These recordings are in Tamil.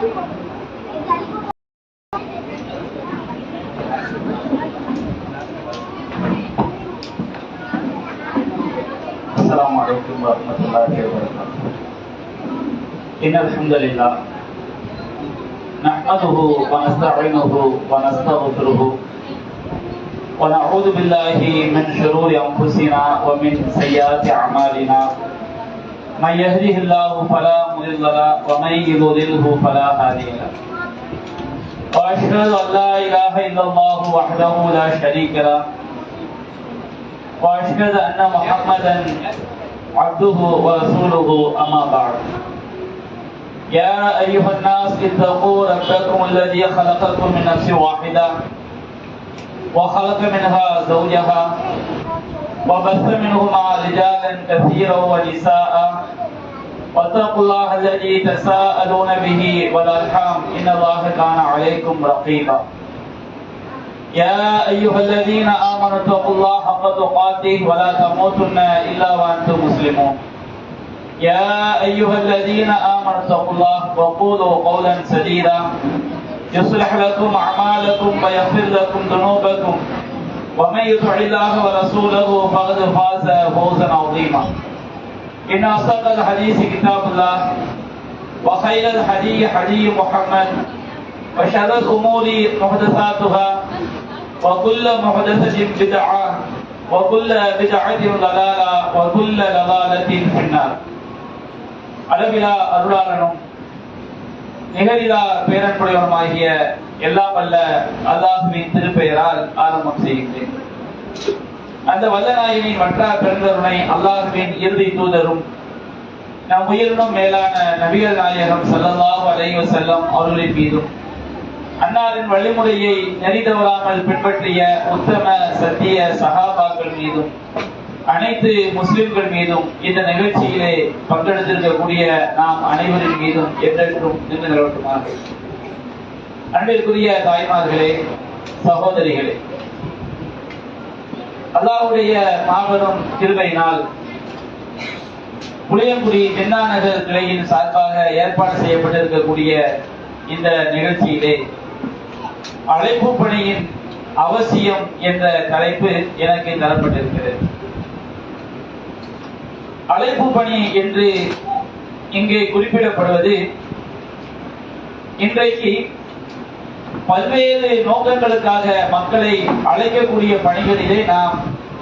السلام عليكم ورحمة الله وبركاته. إن الحمد لله نحمده ونستعينه ونستغفره ونعوذ بالله من شرور أنفسنا ومن سيئات أعمالنا. من يهده الله فلا مضل له ومن يضلله فلا هادي له. وأشهد أن لا إله إلا الله وحده لا شريك له وأشهد أن محمدا عبده ورسوله. أما بعد، يا أيها الناس اتقوا ربكم الذي خلقكم من نفس واحدة وخلق منها زوجها وبث منهما رجالا كثيرا ونساء واتقوا الله الذي تساءلون به والأرحام إن الله كان عليكم رقيبا. يا أيها الذين آمنوا اتقوا الله حق تقاته ولا تموتن إلا وأنتم مسلمون. يا أيها الذين آمنوا اتقوا الله وقولوا قولا سديدا يصلح لكم أعمالكم ويغفر لكم ذنوبكم ومن يطع الله ورسوله فقد فاز فوزا عظيما. إن أصدق الحديث كتاب الله وخير الهدي هدي محمد وشر الأمور محدثاتها وكل محدثة بدعة وكل بدعة ضلالة وكل ضلالة في النار. அளவிலா அருளாளனும் நிகரிலா பேரன்புடையவனுமாகிய எல்லாம் வல்ல அல்லாஹுவின் திருப்பெயரால் ஆரம்பம் செய்கின்றேன். அந்த வல்லநாயனின் வற்றா பெருந்தருணை அல்லாஹுவின் இறுதி தூதரும் நம் உயிரினும் மேலான நபிகள் நாயகம் ஸல்லல்லாஹு அலைஹி வஸல்லம் அவர்களின் மீதும் அன்னாரின் வழிமுறையை நெறிதவறாமல் பின்பற்றிய உத்தம சத்திய சஹாபாக்கள் மீதும் அனைத்து முஸ்லிம்கள் மீதும் இந்த நிகழ்ச்சியிலே பங்கெடுத்திருக்கக்கூடிய நாம் அனைவரின் மீதும் என்றென்றும் நின்று நிலவட்டுமாறு. அன்பிற்குரிய தாய்மார்களே, சகோதரிகளே, அல்லாஹ்வுடைய மாபெரும் கிருபையினால் புளியங்குடி ஜின்னா நகர் கிளையின் சார்பாக ஏற்பாடு செய்யப்பட்டிருக்கக்கூடிய இந்த நிகழ்ச்சியிலே அழைப்பு பணியின் அவசியம் என்ற தலைப்பு எனக்கு தரப்பட்டிருக்கிறது. அழைப்பு பணி என்று இங்கே குறிப்பிடப்படுவது இன்றைக்கு பல்வேறு நோக்கங்களுக்காக மக்களை அழைக்கக்கூடிய பணிகளிலே நாம்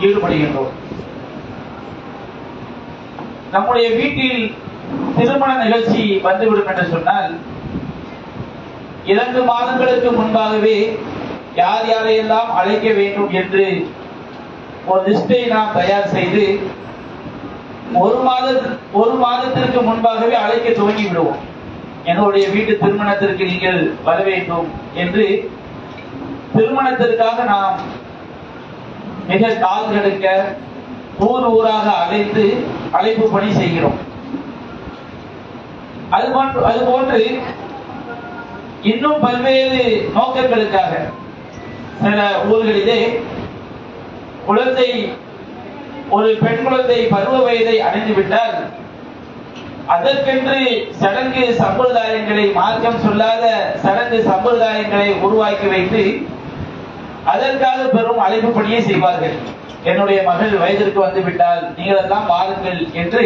ஈடுபடுகின்றோம். நம்முடைய வீட்டில் திருமண நிகழ்ச்சி வந்துவிடும் என்று சொன்னால் 2 மாதங்களுக்கு முன்பாகவே யார் யாரையெல்லாம் அழைக்க வேண்டும் என்று ஒரு லிஸ்டை நாம் தயார் செய்து ஒரு மாதத்திற்கு முன்பாகவே அழைக்க துவங்கி விடுவோம். என்னுடைய வீட்டு திருமணத்திற்கு நீங்கள் வர வேண்டும் என்று திருமணத்திற்காக நாம் மிக கால் கெடுக்க ஊராக அழைத்து அழைப்பு பணி செய்கிறோம். அதுபோன்று இன்னும் பல்வேறு நோக்கங்களுக்காக சில ஊர்களிலே ஒரு பெண் குழந்தை பருவ வயதை அடைந்து விட்டால் அதற்கென்று சடங்கு சம்பிரதாயங்களை, மார்க்கம் சொல்லாத சடங்கு சம்பிரதாயங்களை உருவாக்கி வைத்து அதற்காக பெரும் அழைப்பு பணியை செய்வார்கள். என்னுடைய மகள் வயதிற்கு வந்து விட்டால் நீங்கள் எல்லாம் வாருங்கள் என்று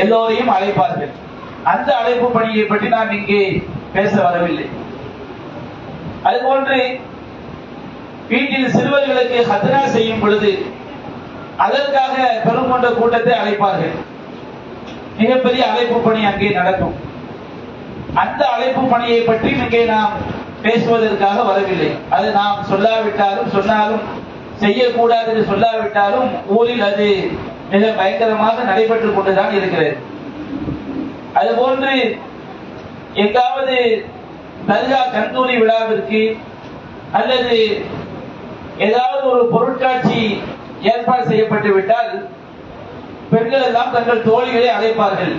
எல்லோரையும் அழைப்பார்கள். அந்த அழைப்பு பணியை பற்றி நாம் இங்கே பேச வரவில்லை. அதுபோன்று வீட்டில் சிறுவர்களுக்கு ஹத்னா செய்யும் பொழுது அதற்காக பெரும் கொண்ட கூட்டத்தை அழைப்பார்கள். மிகப்பெரிய அழைப்பு பணி அங்கே நடக்கும். அந்த அழைப்பு பணியை பற்றி இங்கே நாம் பேசுவதற்காக வரவில்லை. அது நாம் சொல்லாவிட்டாலும், சொன்னாலும் செய்யக்கூடாது என்று சொல்லாவிட்டாலும் ஊரில் அது மிக பயங்கரமாக நடைபெற்றுக் கொண்டுதான் இருக்கிறது. அதுபோன்று எங்காவது தர்கா கந்தூரி விழாவிற்கு அல்லது ஏதாவது ஒரு பொருட்காட்சி ஏற்பாடு செய்யப்பட்டு விட்டால் பெண்கள் எல்லாம் தங்கள் தோழிகளை அழைப்பார்கள்.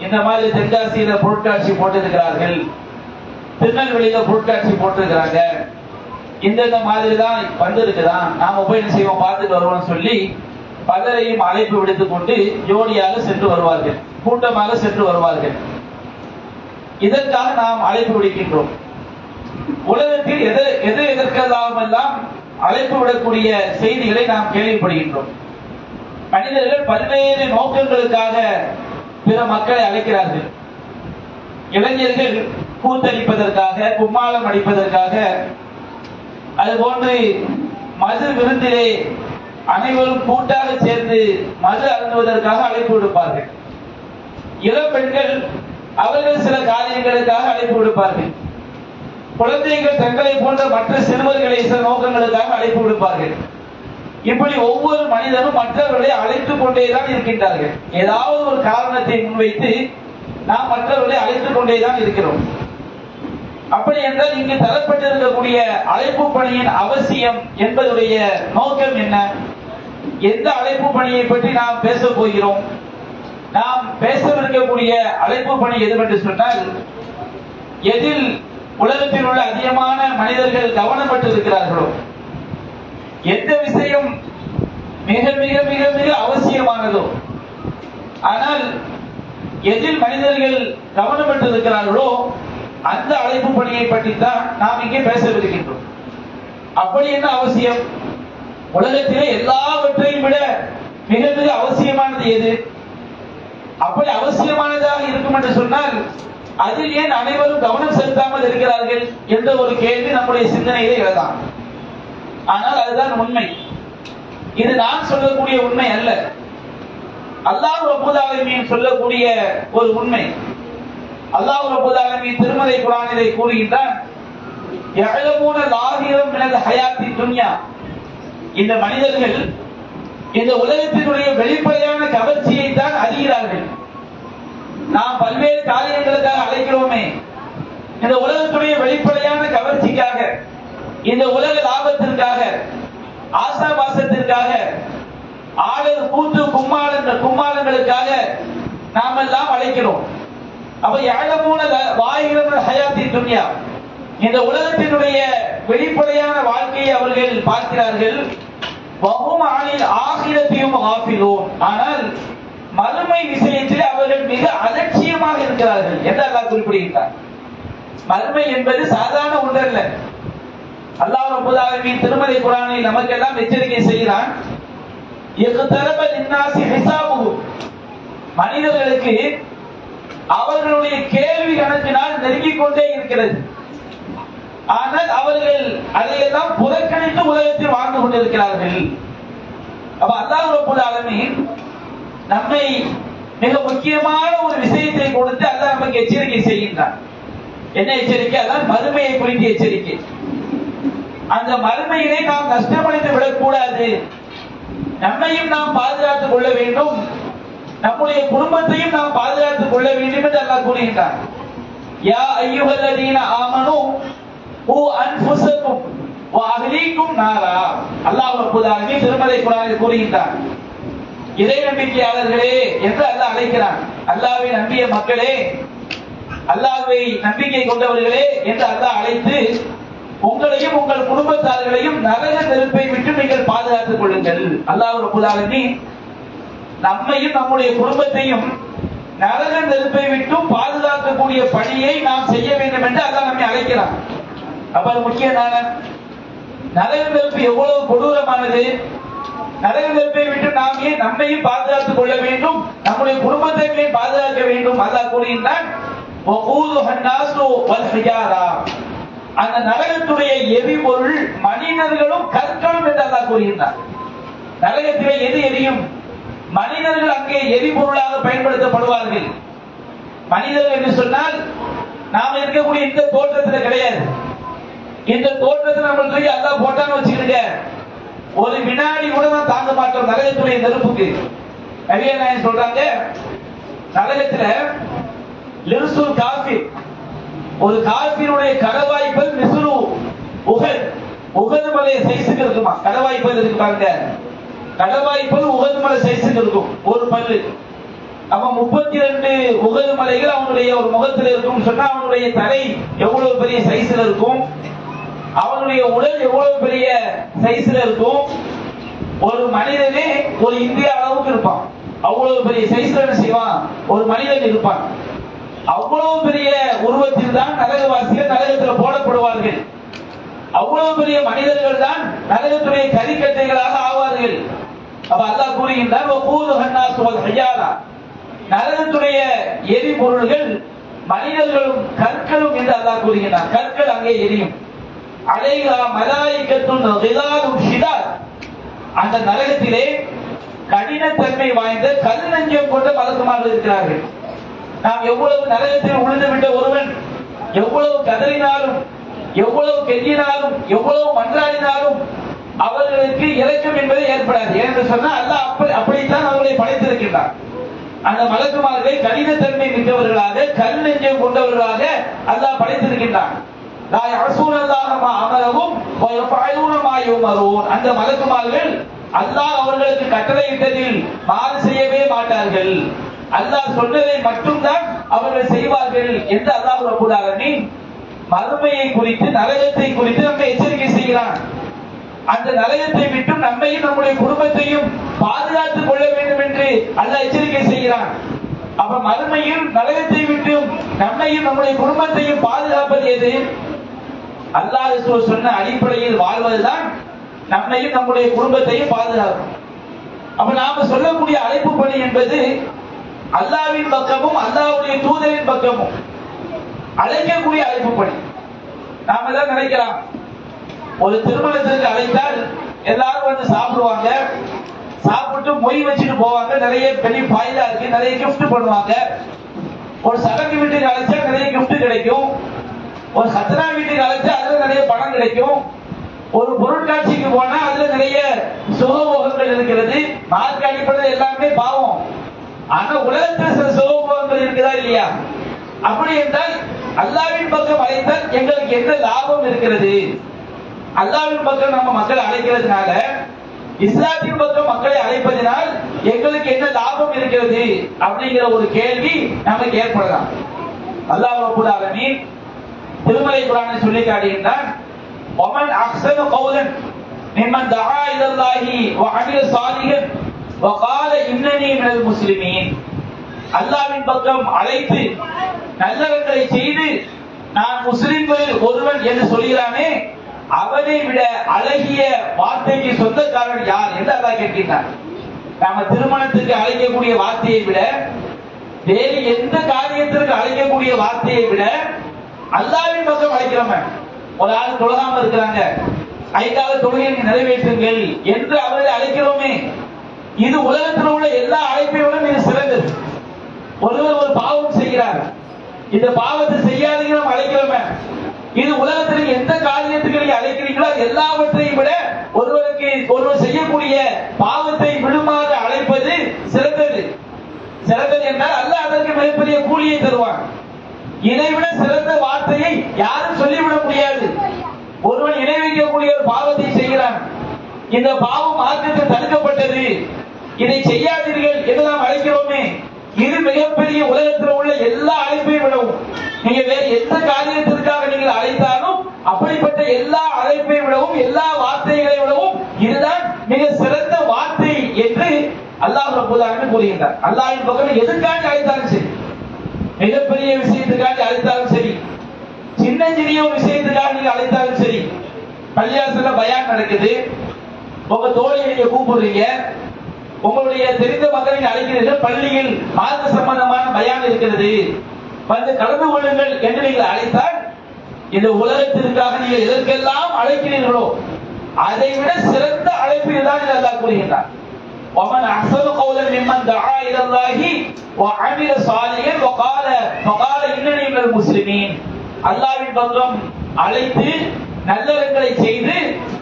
இந்த மாதிரி தென்காசியில பொருட்காட்சி போட்டிருக்கிறார்கள், திருநெல்வேலியில பொருட்காட்சி போட்டிருக்கிறாங்க, இந்த மாதிரி தான் வந்திருக்குதான், நாம போய் என்ன செய்வோம் பார்த்துட்டு வருவோம் சொல்லி பலரையும் அழைப்பு விடுத்துக் கொண்டு ஜோடியாக சென்று வருவார்கள், கூட்டமாக சென்று வருவார்கள். இதற்காக நாம் அழைப்பு விடுக்கின்றோம். உலகத்தில் எதற்கெல்லாம் அழைப்பு விடக்கூடிய செய்திகளை நாம் கேள்விப்படுகின்றோம். மனிதர்கள் பல்வேறு நோக்கங்களுக்காக பிற மக்களை அழைக்கிறார்கள். இளைஞர்கள் கூத்தடிப்பதற்காக, கும்மாளம் அடிப்பதற்காக, அதுபோன்று மது விருந்திலே அனைவரும் கூட்டாக சேர்ந்து மது அருந்துவதற்காக அழைப்பு விடுப்பார்கள். இளம் பெண்கள் அவர்கள் சில காரியங்களுக்காக அழைப்பு விடுப்பார்கள். குழந்தைகள் தங்களை போன்ற மற்ற சிறுவர்களை சில நோக்கங்களுக்காக அழைப்பு விடுப்பார்கள். இப்படி ஒவ்வொரு மனிதனும் மற்றவர்களை அழைத்துக் கொண்டேதான் இருக்கின்றார்கள். ஏதாவது ஒரு காரணத்தை முன்வைத்து நாம் மற்றவர்களை அழைத்துக் கொண்டேதான் இருக்கிறோம். அப்படி என்றால் இங்கு தரப்பட்டிருக்கக்கூடிய அழைப்பு பணியின் அவசியம் என்பதுடைய நோக்கம் என்ன? எந்த அழைப்பு பணியை பற்றி நாம் பேச போகிறோம்? நாம் பேசவிருக்கக்கூடிய அழைப்பு பணி எதுவென்று சொன்னால், எதில் உலகத்தில் உள்ள அதிகமான மனிதர்கள் கவனம் பெற்றிருக்கிறார்களோ, எந்த விஷயம் மிக மிக மிக மிக அவசியமானதோ, ஆனால் எதில் மனிதர்கள் கவனம் பெற்றிருக்கிறார்களோ அந்த அழைப்பு பணியை பற்றித்தான் நாம் இங்கே பேசவிருக்கின்றோம். அப்படி என்ன அவசியம்? உலகத்திலே எல்லாவற்றையும் விட மிக மிக அவசியமானது எது? அப்படி அவசியமானதாக இருக்கும் என்று சொன்னால் அதில் ஏன் அனைவரும் கவனம் செலுத்தாமல் இருக்கிறார்கள் என்ற ஒரு கேள்வி நம்முடைய சிந்தனையிலே எழலாம். ஆனால் அதுதான் உண்மை. இது நான் சொல்லக்கூடிய உண்மை அல்ல, அல்லாஹ் ரப்பல் ஆலமீன் சொல்லக்கூடிய ஒரு உண்மை. அல்லாஹ் ரப்பல் ஆலமீன் திருமறை குர்ஆனிலே கூறுகின்றான், யஅலமூன லாஹிரம் மினல் ஹயாத்தி துன்யா. இந்த மனிதர்கள் இந்த உலகத்தினுடைய வெளிப்படையான கவர்ச்சியை தான் அறிகிறார்கள். நாம் பல்வேறு காரியங்களுக்காக அழைக்கிறோமே, இந்த உலகத்துடைய வெளிப்படையான கவர்ச்சிக்காக, இந்த உலக லாபத்திற்காக, ஆசாபாசத்திற்காக, ஆடல் கூத்து கும்மாளங்களுக்காக நாம் எல்லாம் அழைக்கிறோம். அப்ப யஅலமூன லாஹிரம் ஹயாத்தி துன்யா, இந்த உலகத்தினுடைய வெளிப்படையான வாழ்க்கையை அவர்கள் பார்க்கிறார்கள். வஹும் அனில் ஆகிரத்தியும் காஃபிலூன், ஆனால் மறுமை விஷயத்தில் அவர்கள் மிக அலட்சியமாக இருக்கிறார்கள் என்று அல்லாஹ் குறிப்பிடுகிறார். மறுமை என்பது சாதாரண ஒன்றல்ல. அல்லாஹ் ரப்பல் ஆலமீன் திருமறை குர்ஆனில் நமக்கெல்லாம் எச்சரிக்கை செய்கிறான், இக்தரப லின்னாஸி ஹிசாபுஹும், மனிதர்களுக்கு அவர்களுடைய கேள்வி கணக்கு நாள் நெருங்கிக் கொண்டே இருக்கிறது. ஆனால் அவர்கள் அதையெல்லாம் புறக்கணித்து உலகத்தில் வாழ்ந்து கொண்டிருக்கிறார்கள். அப்ப அல்லாஹ் ரப்பல் ஆலமீன் நம்மை மிக முக்கியமான ஒரு விஷயத்தை கொடுத்து அல்லாஹ் நமக்கு எச்சரிக்கை செய்கின்றான். என்ன எச்சரிக்கை? அதான் மறுமையை குறித்து எச்சரிக்கை. அந்த மறுமையிலே நாம் நஷ்டமடைந்து விடக்கூடாது, நம்மையும் நாம் பாதுகாத்துக் கொள்ள வேண்டும், நம்முடைய குடும்பத்தையும் நாம் பாதுகாத்துக் கொள்ள வேண்டும் என்று அல்லாஹ் கூறுகின்றான். யா அய்யுஹல்லதீன ஆமனூ ஊ அன்ஃபுஸக்கும் வ அஹ்லீக்கும் நாரா. அல்லாஹ் ரப்பல் ஆலமீன் திருமறை குர்ஆனில் கூறுகின்றான், இறை நம்பிக்கையாளர்களே என்று அல்லாஹ் அழைக்கிறான். அல்லாஹ்வை நம்பிய மக்களே, அல்லாஹ்வை நம்பிக்கை கொண்டவர்களே என்று அல்லாஹ் அழைத்து, உங்களையும் உங்கள் குடும்பத்தார்களையும் நரக நெருப்பை விட்டு நீங்கள் பாதுகாத்துக் கொள்ளுங்கள். அல்லாஹ் ரப்பல் ஆலமீன் நம்மையும் நம்முடைய குடும்பத்தையும் நரக நெருப்பை விட்டு பாதுகாக்கக்கூடிய பணியை நாம் செய்ய வேண்டும் என்று அல்லாஹ் நம்மை அழைக்கிறான். அப்ப அது முக்கியமான நரக நெருப்பு எவ்வளவு கொடூரமானது. நரக நெருப்பை விட்டு நாம் ஏன் நம்மையும் பாதுகாத்துக் கொள்ள வேண்டும், நம்முடைய குடும்பத்தையும் பாதுகாக்க வேண்டும். அல்லாஹ் கூறுகின்றான், அந்த நரகத்துடைய எரிபொருள் மனிதர்களும் கற்களும் என்று அல்லாஹ் கூறுகின்றார். நரகத்திலே எது எரியும்? மனிதர்கள் அங்கே எரிபொருளாக பயன்படுத்தப்படுவார்கள். மனிதர்கள் என்று சொன்னால் நாம இருக்கக்கூடிய இந்த தோற்றத்தில் கிடையாது. இந்த தோற்றத்தில் நம்ம தூக்கி அல்லாஹ் போட்டான்னு வச்சுக்கிடுங்க, ஒரு வினாடி கூட தான் தாங்க மாட்டோம் நரகத்துடைய நெருப்புக்கு. நபிகள் நாயகம் சொல்றாங்க, நரகத்துல லிர்சுல் காஃபிர், ஒரு காஃபிருடைய கடவாய்ப்பல் மிஸ்ரு உஹத், உஹது மலை சைஸுக்கு இருக்குமா. கடவாய்ப்பல் இருக்கு பாருங்க, கடவாய்ப்பல் உஹது மலை சைஸுக்கு இருக்கும் ஒரு பல்லு. அப்ப 32 உஹது மலைகள் அவனுடைய ஒரு முகத்தில் இருக்கும் சொன்னா அவனுடைய தலை எவ்வளவு பெரிய சைஸ்ல இருக்கும், அவனுடைய உடல் எவ்வளவு பெரிய சைஸ்ல இருக்கும். ஒரு மனிதனே ஒரு இந்திய அளவுக்கு இருப்பான், அவ்வளவு பெரிய சைஸ்ல என்ன செய்வான் ஒரு மனிதன் இருப்பான். அவ்வளவு பெரிய உருவத்தில் தான் நரகவாசிகள் நரகத்தில் போடப்படுவார்கள். அவ்வளவு பெரிய மனிதர்கள் தான் நரகத்துடைய கரிக்கட்டைகளாக ஆவார்கள். அப்ப அல்லாஹ் கூறுகின்றான், நரகத்துடைய எரிபொருள்கள் மனிதர்களும் கற்களும் என்று அல்லாஹ் கூறுகின்றான். கற்கள் அங்கே எரியும். அலைஹா மலாயிகத்துன் கிலாதுன் ஷிதாத், அந்த நரகத்திலே கடினத்தன்மை வாய்ந்த கல் நெஞ்சம் கொண்ட மலக்குமார்கள் இருக்கிறார்கள். நாம் எவ்வளவு நரகத்தில் உழுந்து விட்ட ஒருவன் எவ்வளவு கதறினாலும், எவ்வளவு கெஞ்சினாலும், எவ்வளவு மன்றாடினாலும் அவர்களுக்கு இரக்கம் என்பது ஏற்படாது. என்று சொன்னால் அல்லாஹ் அப்படித்தான் அவர்களை படைத்திருக்கின்றார். அந்த மலக்குமார்களை கடினத்தன்மை மிக்கவர்களாக கல் நெஞ்சம் கொண்டவர்களாக அல்லாஹ் படைத்திருக்கின்றான். அந்த மலக்குமார்கள் அல்லாஹ் அவர்களுக்கு கட்டளையிட்டதில் மாறு செய்யவே மாட்டார்கள். அல்லாஹ் சொன்னதை மட்டும்தான் அவர்கள் செய்வார்கள் என்று அல்லாஹ் ரப்பல் ஆலமீன் மறுமையை குறித்து, நரகத்தை குறித்து நம்மை எச்சரிக்கை செய்கிறான். அந்த நரகத்தை விட்டு நம்மையும் நம்முடைய குடும்பத்தையும் பாதுகாத்துக் கொள்ள வேண்டும் என்று அல்லாஹ் எச்சரிக்கை செய்கிறான். அப்ப மறுமையில் நரகத்தை விட்டு நம்மையும் நம்முடைய குடும்பத்தையும் பாதுகாப்பது எது? அல்லாஹ் சொன்ன அடிப்படையில் வாழ்வதுதான் நம்மையும் நம்முடைய குடும்பத்தையும் பாதுகாக்கும். அப்ப நாம சொல்லக்கூடிய அழைப்பு பணி என்பது அல்லாஹ்வின் பக்கமும் அல்லாஹ்வுடைய தூதரின் பக்கமும் அழைக்கக்கூடிய அழைப்பு பணி. நாம தான் நினைக்கலாம், ஒரு திருமணத்திற்கு அழைத்தால் எல்லாரும் வந்து சாப்பிடுவாங்க, சாப்பிட்டு மொய் வச்சுட்டு போவாங்க, நிறைய பெரிய பாயிலா இருக்கு, நிறைய கிஃப்ட் பண்ணுவாங்க. ஒரு சடங்கு வீட்டுக்கு அழைச்சா நிறைய கிஃப்ட் கிடைக்கும். ஒரு சத்ரா வீட்டுக்கு அழைச்சா அதுல நிறைய பணம் கிடைக்கும். ஒரு பொருட்காட்சிக்கு போனா அதுல நிறைய சுகபோகங்கள் இருக்கிறது. மார்க் அடிப்படையில் எல்லாமே பாவம். ஆனா உலகத்தில் சில சுகபோகங்கள் இருக்குதா இல்லையா? அப்படி என்றால் அல்லாஹ்வின் பக்கம் அழைத்தால் எங்களுக்கு என்ன லாபம் இருக்கிறது? அல்லாஹ்வின் பக்கம் நம்ம மக்களை அழைக்கிறதுனால, இஸ்லாத்தின் பக்கம் மக்களை அழைப்பதனால் எங்களுக்கு என்ன லாபம் இருக்கிறது அப்படிங்கிற ஒரு கேள்வி நமக்கு ஏற்படலாம். அல்லாஹ் ரப்பல் ஆலமீன் திருமலை குர்ஆனை சொல்லி காட்டுகின்றான், வமன் அஹ்ஸனு கௌலன் மிம்மன் தஆ இலல்லாஹி வ அமில ஸாலிஹன் வ கால இன்னனி மினல் முஸ்லிமீன். அல்லாஹ்வின் பக்கம் அழைத்து நல்லறங்களை செய்து நான் முஸ்லிம்களில் ஒருவன் என்று சொல்கிறானே, அவனை விட அழகிய வார்த்தைக்கு சொந்தக்காரன் யார் என்று அல்லாஹ் கேட்கிறார். நாம திருமணத்துக்கு அழைக்கக்கூடிய வார்த்தையை விட, வேறு எந்த காரியத்திற்கு அழைக்கக்கூடிய வார்த்தையை விட அல்லாஹ்வின் பக்கம் அழைக்கிறோம். ஒரு ஆள் தொழுகாம இருக்கிறாங்க, 5 கால தொழுகையை நிறைவேற்றுங்கள் என்று அவர்களை அழைக்கிறோமே, இது உலகத்தில் உள்ள எல்லா அழைப்பையும் இது சிறந்தது. ஒருவர் ஒரு பாவம் செய்கிறார், இந்த பாவத்தை செய்யாதீங்க நம்ம அழைக்கிறோமே, இது உலகத்தில் எந்த காரியத்துக்கு நீங்க அழைக்கிறீங்களோ எல்லாவற்றையும் விட ஒருவர் செய்யக்கூடிய பாவத்தை விடுமாறு அழைப்பது சிறந்தது. சிறந்தது என்றால் அல்லாஹ் அதற்கு மிகப்பெரிய கூலியை தருவான். இதைவிட சிறந்த வார்த்தையை யாரும் சொல்லிவிட முடியாது. ஒருவன் இணை வைக்கக்கூடிய ஒரு பாவத்தை செய்கிறான், இந்த பாவம் மார்க்கத்தில் தடுக்கப்பட்டது, இதை செய்யாதீர்கள் என்று நாம் அழைக்கிறோமே, இது மிகப்பெரிய உலகத்தில் உள்ள எல்லா அழைப்பையும் விடவும், நீங்க வேறு எந்த காரியத்திற்காக நீங்கள் அழைத்தாலும் அப்படிப்பட்ட எல்லா அழைப்பை விடவும், எல்லா வார்த்தைகளை விடவும் இதுதான் மிக சிறந்த வார்த்தை என்று அல்லாஹ் ரப்பல் ஆலமீன் கூறுகின்றார். அல்லாஹ்வின் பக்கம் எதுக்காக அழைத்தாலும் சரி, மிகப்பெரிய விஷயத்துக்காக அழைத்தாலும் சரி, சின்னஞ்சிறிய ஒரு விஷயத்துக்காக நீங்க அழைத்தாலும் சரி, பள்ளியாசல பயான் நடக்குது, உங்க தோழியை நீங்க கூப்பிடுறீங்க, உங்களுடைய தெரிந்த மக்களை அழைக்கிறீர்கள், பள்ளியில் மார்க்க சம்பந்தமான பயான் இருக்கிறது, வந்து கலந்து கொள்ளுங்கள் என்று நீங்கள் அழைத்தால், இந்த உலகத்திற்காக நீங்கள் எதற்கெல்லாம் அழைக்கிறீர்களோ அதை விட சிறந்த அழைப்பு இதுதான் என்று அல்லாஹ் கூறுகின்றார். ومن احسن قولا ممن دعا الى الله وعمل صالحا وقال انني من المسلمين. அல்லாஹ்வின் பக்கம் அழைத்து நல்லறங்களை செய்து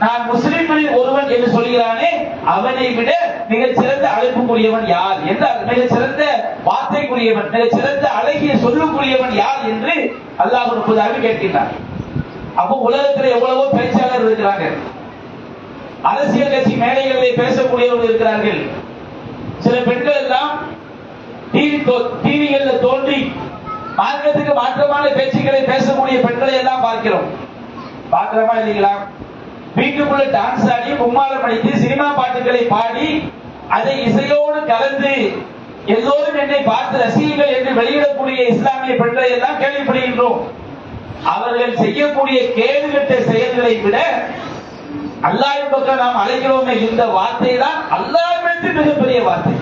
நான் முஸ்லிம்களில் ஒருவன் என்று சொல்கிறானே, அவனை விட மிகச் சிறந்த அழைப்புக்குரியவன் யார் என்றால், மிகச் சிறந்த வார்த்தைக்குரியவன், மிகச் சிறந்த அழகிய சொல்லுக்குரியவன் யார் என்று அல்லாஹ் ரப்பல் ஆலமீன் கேட்கிறார். அப்போ உலகத்தில் எவ்வளவோ பேச்சாளர் இருக்கிறாங்க, அரசியல் கட்சி மேடைகளில் பேசக்கூடியவர்கள் இருக்கிறார்கள். சில பெண்கள் எல்லாம் டிவிகள்ல தோன்றி மார்க்கத்துக்கு மாற்றமான பேச்சுக்களை பேசக்கூடிய பெண்களை எல்லாம் பார்க்கிறோமா இல்லைங்களா? வீட்டுக்குள்ள டான்ஸ் ஆடி, கும்மாளம் அடித்து, சினிமா பாட்டுகளை பாடி, அதை இசையோடு கலந்து எல்லோரும் என்னை பார்த்து ரசிகர்கள் என்று வெளியிடக்கூடிய இஸ்லாமிய பெண்களை எல்லாம் கேள்விப்படுகின்றோம். அவர்கள் செய்யக்கூடிய கேடுகட்ட செயல்களை விட அல்லாஹ்வின் பக்கம் நாம் அழைக்கிறோமே, இந்த வார்த்தை தான் அல்லாஹ்விடத்தில் மிகப்பெரிய வார்த்தை.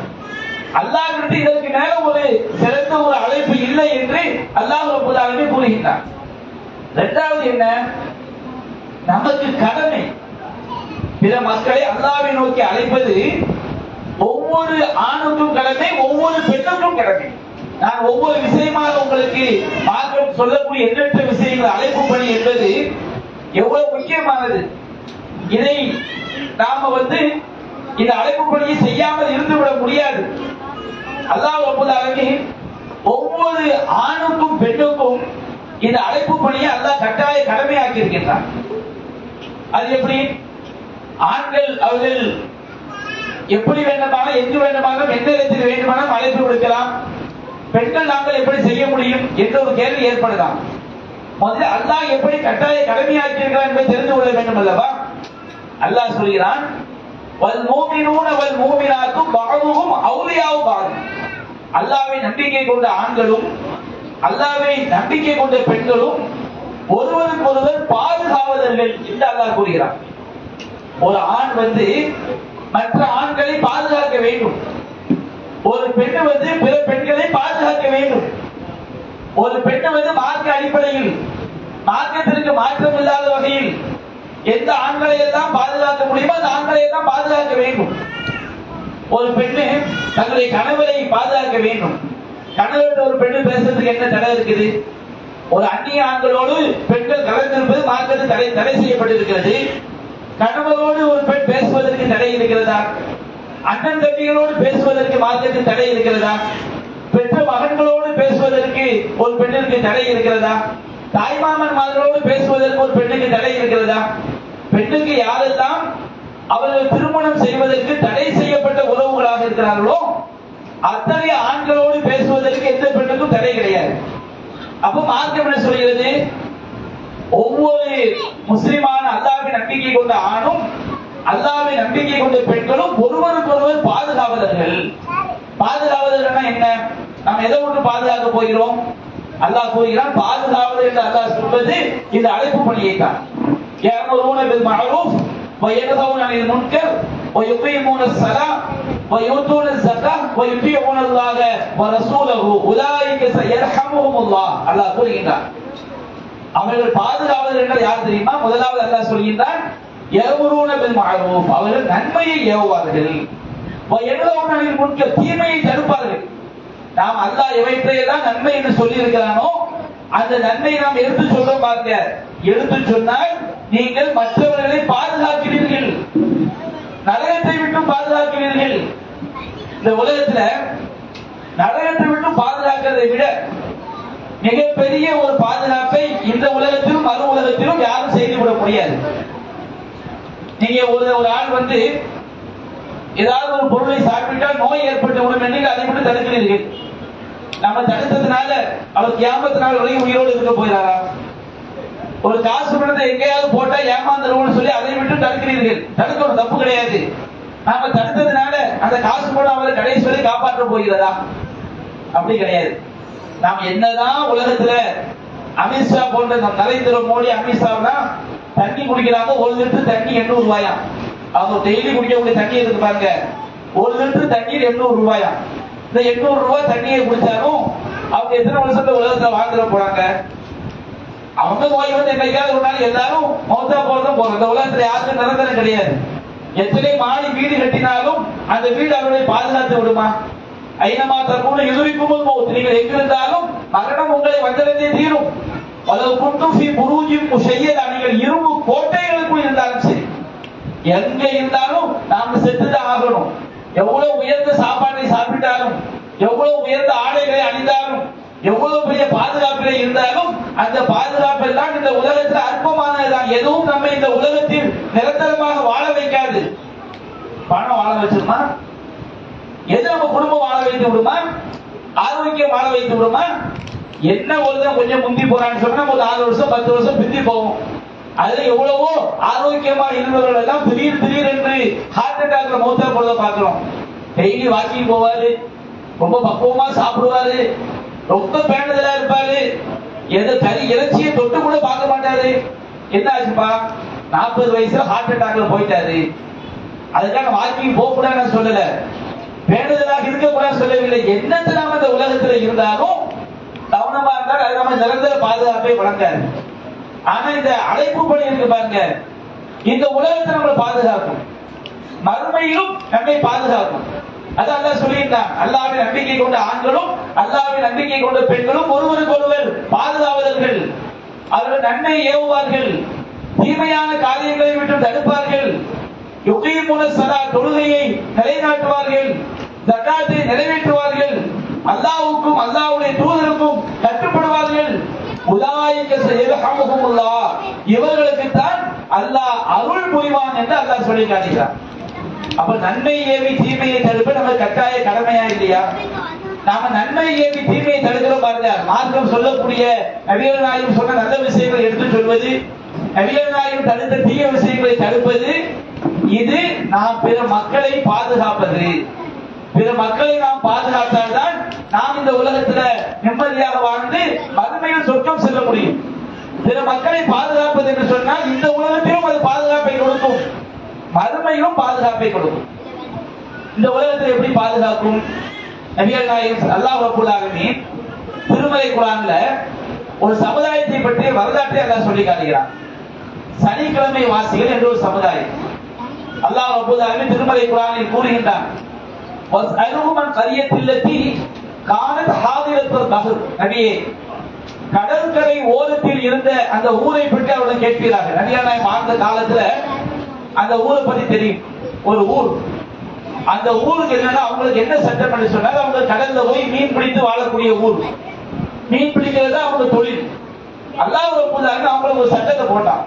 அல்லாஹ்விடத்தில் இதற்கு மேல ஒரு சிறந்த ஒரு அழைப்பு இல்லை என்று அல்லாஹ் ரப்பல் ஆலமீன் கூறுகின்றார். இரண்டாவது என்ன, நமக்கு கடமை பிற மக்களை அல்லாஹ்வை நோக்கி அழைப்பது ஒவ்வொரு ஆணுக்கும் கடமை, ஒவ்வொரு பெண்ணுக்கும் கடமை. நான் ஒவ்வொரு விஷயமாக உங்களுக்கு மார்க்கம் சொல்லக்கூடிய எண்ணற்ற விஷயங்கள் அழைப்பு பணி என்பது எவ்வளவு முக்கியமானது. இதை நாம இந்த அழைப்பு பணியை செய்யாமல் இருந்துவிட முடியாது. அல்லாஹ் ரப்பல் ஆலமீன் ஒவ்வொரு ஆணுக்கும் பெண்ணுக்கும் இந்த அழைப்பு பணியை அல்லாஹ் கட்டாய கடமையாக்கி இருக்கின்றார். அது எப்படி? ஆண்கள் அவர்கள் எப்படி வேண்டுமானாலும் எங்கு வேண்டுமானாலும் எந்த இடத்தில் வேண்டுமானாலும் அழைப்பு விடுக்கலாம். பெண்கள் நாங்கள் எப்படி செய்ய முடியும் என்ற ஒரு கேள்வி ஏற்படலாம். முதல்ல அல்லாஹ் எப்படி கட்டாய கடமையாக்கி இருக்கிறார் என்பதை தெரிந்து கொள்ள வேண்டும் அல்லவா? அல்லாஹ் சொல்கிறான், வல் மூமினூன வல் மூமினாத்து பஅதுஹும் அவுலியாஉ பஅத். அல்லாஹ்வை நம்பிக்கை கொண்ட ஆண்களும் அல்லாஹ்வை நம்பிக்கை கொண்ட பெண்களும் ஒருவருக்கொருவர் பாதுகாவலர்கள் என்று அல்லாஹ் கூறுகிறார். ஒரு ஆண் மற்ற ஆண்களை பாதுகாக்க வேண்டும். ஒரு பெண் பிற பெண்களை பாதுகாக்க வேண்டும். ஒரு பெண் மார்க்க அடிப்படையில் மார்க்கத்திற்கு மாற்றம் இல்லாத வகையில் எந்த ஆண்களை எல்லாம் பாதுகாக்க முடியுமோ அந்த ஆண்களை எல்லாம் பாதுகாக்க வேண்டும். ஒரு பெண்ணு தங்களுடைய கணவரை பாதுகாக்க வேண்டும். கணவரோட ஒரு பெண்ணு பேசுறதுக்கு என்ன தடை இருக்குது? ஒரு அந்நிய ஆண்களோடு பெண்கள் கலந்திருப்பது மார்க்கத்தில் தடை செய்யப்பட்டிருக்கிறது. கணவரோடு ஒரு பெண் பேசுவதற்கு தடை இருக்கிறதா? அண்ணன் தம்பிகளோடு பேசுவதற்கு மார்க்கத்தில் தடை இருக்கிறதா? பெற்ற மகன்களோடு பேசுவதற்கு ஒரு பெண்ணிற்கு தடை இருக்கிறதா? தாய்மாமன்மார்களோடு பேசுவதற்கு ஒரு பெண்ணுக்கு தடை இருக்கிறதா? பெண்ணுக்கு யாரெல்லாம் அவர்கள் திருமணம் செய்வதற்கு தடை செய்யப்பட்ட உறவுகளாக இருக்கிறார்களோ அத்தகைய ஆண்களோடு பேசுவதற்கு எந்த பெண்ணுக்கும் தடை கிடையாது. அப்ப மார்க்கம் என்ன சொல்கிறது? ஒவ்வொரு முஸ்லிமான அல்லாஹ்வை நம்பிக்கை கொண்ட ஆணும் அல்லாஹ்வை நம்பிக்கை கொண்ட பெண்களும் ஒருவருக்கொருவர் பாதுகாவலர்கள். பாதுகாவலர்கள் என்ன? நாம் எதை ஒன்று பாதுகாக்க போகிறோம்? அல்லாஹ் கூறுகிறான், பாதுகாவலர் என்று அல்லாஹ் சொல்வது இந்த அழைப்பு பணியை தான். يأمرون بالمعروف وينهون عن المنكر ويقيمون الصلاة ويؤتون الزكاة ويطيعون الله ورسوله أولئك سيرحمهم الله. அல்லாஹ் கூறுகிறான், அவர்கள் பாதுகாவலர் என்றால் யார் தெரியுமா? முதலாவது அல்லாஹ் சொல்கின்றான், يأمرون بالمعروف, அவர்கள் நன்மையை ஏவுவார்கள். وينهون عن المنكر, தீமையை தடுப்பார்கள். நாம் அல்லாஹ் எவைற்றையெல்லாம் நன்மை என்று சொல்லி இருக்கிறானோ அந்த நன்மை நாம் எடுத்து சொல்றோம். பாருங்க, எடுத்து சொன்னால் நீங்கள் மற்றவர்களை பாதுகாக்கிறீர்கள், நரகத்தை விட்டு பாதுகாக்கிறீர்கள். இந்த உலகத்துல நரகத்தை விட்டு பாதுகாக்கிறதை விட மிகப்பெரிய ஒரு பாதுகாப்பை இந்த உலகத்திலும் மறு உலகத்திலும் யாரும் செய்துவிட முடியாது. நீங்க ஒரு ஆள் ஏதாவது ஒரு பொருளை சாப்பிட்டால் நோய் ஏற்பட்டு விடும் என்று அதை மட்டும் தடுக்கிறீர்கள். நம்ம தடுத்ததுனால அவர் கியாமத் நாள் வரைக்கும் உயிரோடு இருக்க போயிறாரா? ஒரு காசு பணத்தை எங்கேயாவது போட்டா ஏமாந்துருவோம்னு சொல்லி அதை விட்டு தடுக்கிறீர்கள். தடுக்க ஒரு தப்பு கிடையாது. நாம தடுத்ததுனால அந்த காசு கூட அவரை கடைசி வரை காப்பாற்ற போகிறதா? அப்படி கிடையாது. நாம் என்னதான் உலகத்துல அமித்ஷா போன்ற நரேந்திர மோடி அமித்ஷா தண்ணி குடிக்கிறாங்க. 1 லிட்டர் தண்ணி 800 ரூபாயா? அவங்க டெய்லி குடிக்கக்கூடிய தண்ணி இருக்கு பாருங்க, 1 லிட்டர் தண்ணீர் 800 ரூபாயா? இந்த 800 ரூபாய் தண்ணியை குடிச்சாலும் அவங்க எத்தனை வருஷத்துல உலகத்துல வாழ்ந்துட போறாங்க? அவங்க நோய் என்னைக்காவது ஒரு நாள் எல்லாரும் மௌத்தா போறதும் போறோம். இந்த உலகத்துல யாருக்கும் நிரந்தரம் கிடையாது. எத்தனை மாடி வீடு கட்டினாலும் அந்த வீடு அவர்களை பாதுகாத்து விடுமா? ஐநமா தற்கூட எதிர்க்கும் போது நீங்கள் எங்கிருந்தாலும் மரணம் உங்களை வந்தடைந்தே தீரும். நீங்கள் இரும்பு கோட்டைகளுக்குள் இருந்தாலும் சரி, எங்க இருந்தாலும் நாம் செத்துதான் ஆகணும். எவ்வளவு உயர்ந்த சாப்பாட்டை சாப்பிட்டாலும், எவ்வளவு உயர்ந்த ஆடைகளை அணிந்தாலும், எவ்வளவு பெரிய பாதுகாப்பிலே இருந்தாலும் அந்த பாதுகாப்பெல்லாம் இந்த உலகத்தில் அற்பமானதுதான். எதுவும் நம்ம இந்த உலகத்தில் நிரந்தரமாக வாழ வைக்காது. பணம் வாழ வச்சிருமா? எது நம்ம குடும்பம் வாழ வைத்து விடுமா? ஆரோக்கியம் வாழ வைத்து விடுமா? என்ன ஒருத்தன் கொஞ்சம் முந்தி போறான்னு சொன்னா ஒரு 6 வருஷம் 10 வருஷம் பிந்தி போகும். அதுல எவ்வளவோ ஆரோக்கியமா இருந்தவர்கள் எல்லாம் திடீர் என்று ஹார்ட் அட்டாக்ல மௌத்தா போறத பாக்குறோம். டெய்லி வாக்கிங் போவாரு, ரொம்ப பக்குவமா சாப்பிடுவாரு, ரொம்ப பேணுதலா இருப்பாரு, எந்த கறி இறைச்சியை தொட்டு கூட பார்க்க மாட்டாரு. என்ன ஆச்சுப்பா, 40 வயசுல ஹார்ட் அட்டாக்ல போயிட்டாரு. அதுக்காக வாக்கிங் போக கூட நான் சொல்லல, பேணுதலாக இருக்க கூட சொல்லவில்லை. என்னத்து நாம இந்த உலகத்துல இருந்தாலும் கவனமா இருந்தால் அது நம்ம நிரந்தர பாதுகாப்பை வழங்காது. ஆனா இந்த அழைப்பு பணி இருக்கு பாருங்க, இந்த உலகத்தை நம்மளை பாதுகாக்கும், மறுமையிலும் நம்மை பாதுகாக்கும். அது அல்லாஹ் சொல்லியிருந்தான், அல்லாஹ்வின் நம்பிக்கை கொண்ட ஆண்களும் அல்லாஹ்வின் நம்பிக்கை கொண்ட பெண்களும் ஒருவருக்கு ஒருவர் பாதுகாவலர்கள். அவர்கள் நன்மை ஏவுவார்கள், தீமையான காரியங்களை விட்டு தடுப்பார்கள். யுகீமுன ஸலாத், தொழுகையை நிலைநாட்டுவார்கள், ஜகாத்தை நிறைவேற்றுவார்கள், அல்லாஹ்வுக்கும் அல்லாஹ்வுடைய தூதருக்கும் கட்டுப்படுவார்கள். உலாயிக ஸயர்ஹமுஹுமுல்லாஹ், இவர்களுக்கு தான் அல்லாஹ் அருள் புரிவான் என்று அல்லாஹ் சொல்லி காட்டுகிறார். அப்ப நன்மை ஏவி தீமையை தடுப்ப நம்ம கட்டாய கடமையா இல்லையா? நாம நன்மை ஏவி தீமையை தடுக்கிறோம் பாருங்க. மார்க்கம் சொல்லக்கூடிய நபிகள் நாயகம் சொன்ன நல்ல விஷயங்களை எடுத்து சொல்வது, நபிகள் நாயகம் தடுத்த தீய விஷயங்களை தடுப்பது, இது நாம் பிற மக்களை பாதுகாப்பது. பிற மக்களை நாம் பாதுகாத்தால்தான் நாம் இந்த உலகத்துல நிம்மதியாக வாழ்ந்து மறுமையில் சொர்க்கம் செல்ல முடியும். பிற மக்களை பாதுகாப்பது என்று சொன்னால் இந்த உலகத்திலும் அது பாதுகாப்பை கொடுக்கும், மறுமையிலும் பாதுகாப்பை கொடுக்கும். இந்த உலகத்தில் எப்படி பாதுகாக்கும்? நபிகள் நாயகம் அல்லாஹ் ரப்பல் ஆலமீன் திருமறை குர்ஆன்ல ஒரு சமுதாயத்தை பற்றிய வரலாற்றை அல்லாஹ் சொல்லி காட்டுகிறார். சனிக்கிழமை வாசிகள் என்ற ஒரு சமுதாயம். அல்லாஹ் ரப்பல் ஆலமீன் திருமறை குர்ஆனில் கூறுகின்றான், வஸ்அலுஹு மன் கரியத்தில்லதி கானத் ஹாதிரத்துல் பஹர். நபியே, கடற்கரை ஓரத்தில் இருந்த அந்த ஊரை பற்றி அவர்கள் கேட்கிறார்கள். நபிகள் நாயகம் வாழ்ந்த காலத்துல அந்த ஊரை பத்தி தெரியும். ஒரு ஊர், அந்த ஊருக்கு என்னன்னா அவங்களுக்கு என்ன சட்டம் என்று சொன்னாங்க, அவங்க கடல்ல போய் மீன் பிடித்து வாழக்கூடிய ஊர். மீன் பிடிக்கிறது அவங்க தொழில். அல்லாஹ் ரப்பல் ஆலமீன் அவங்களுக்கு ஒரு சட்டத்தை போட்டான்.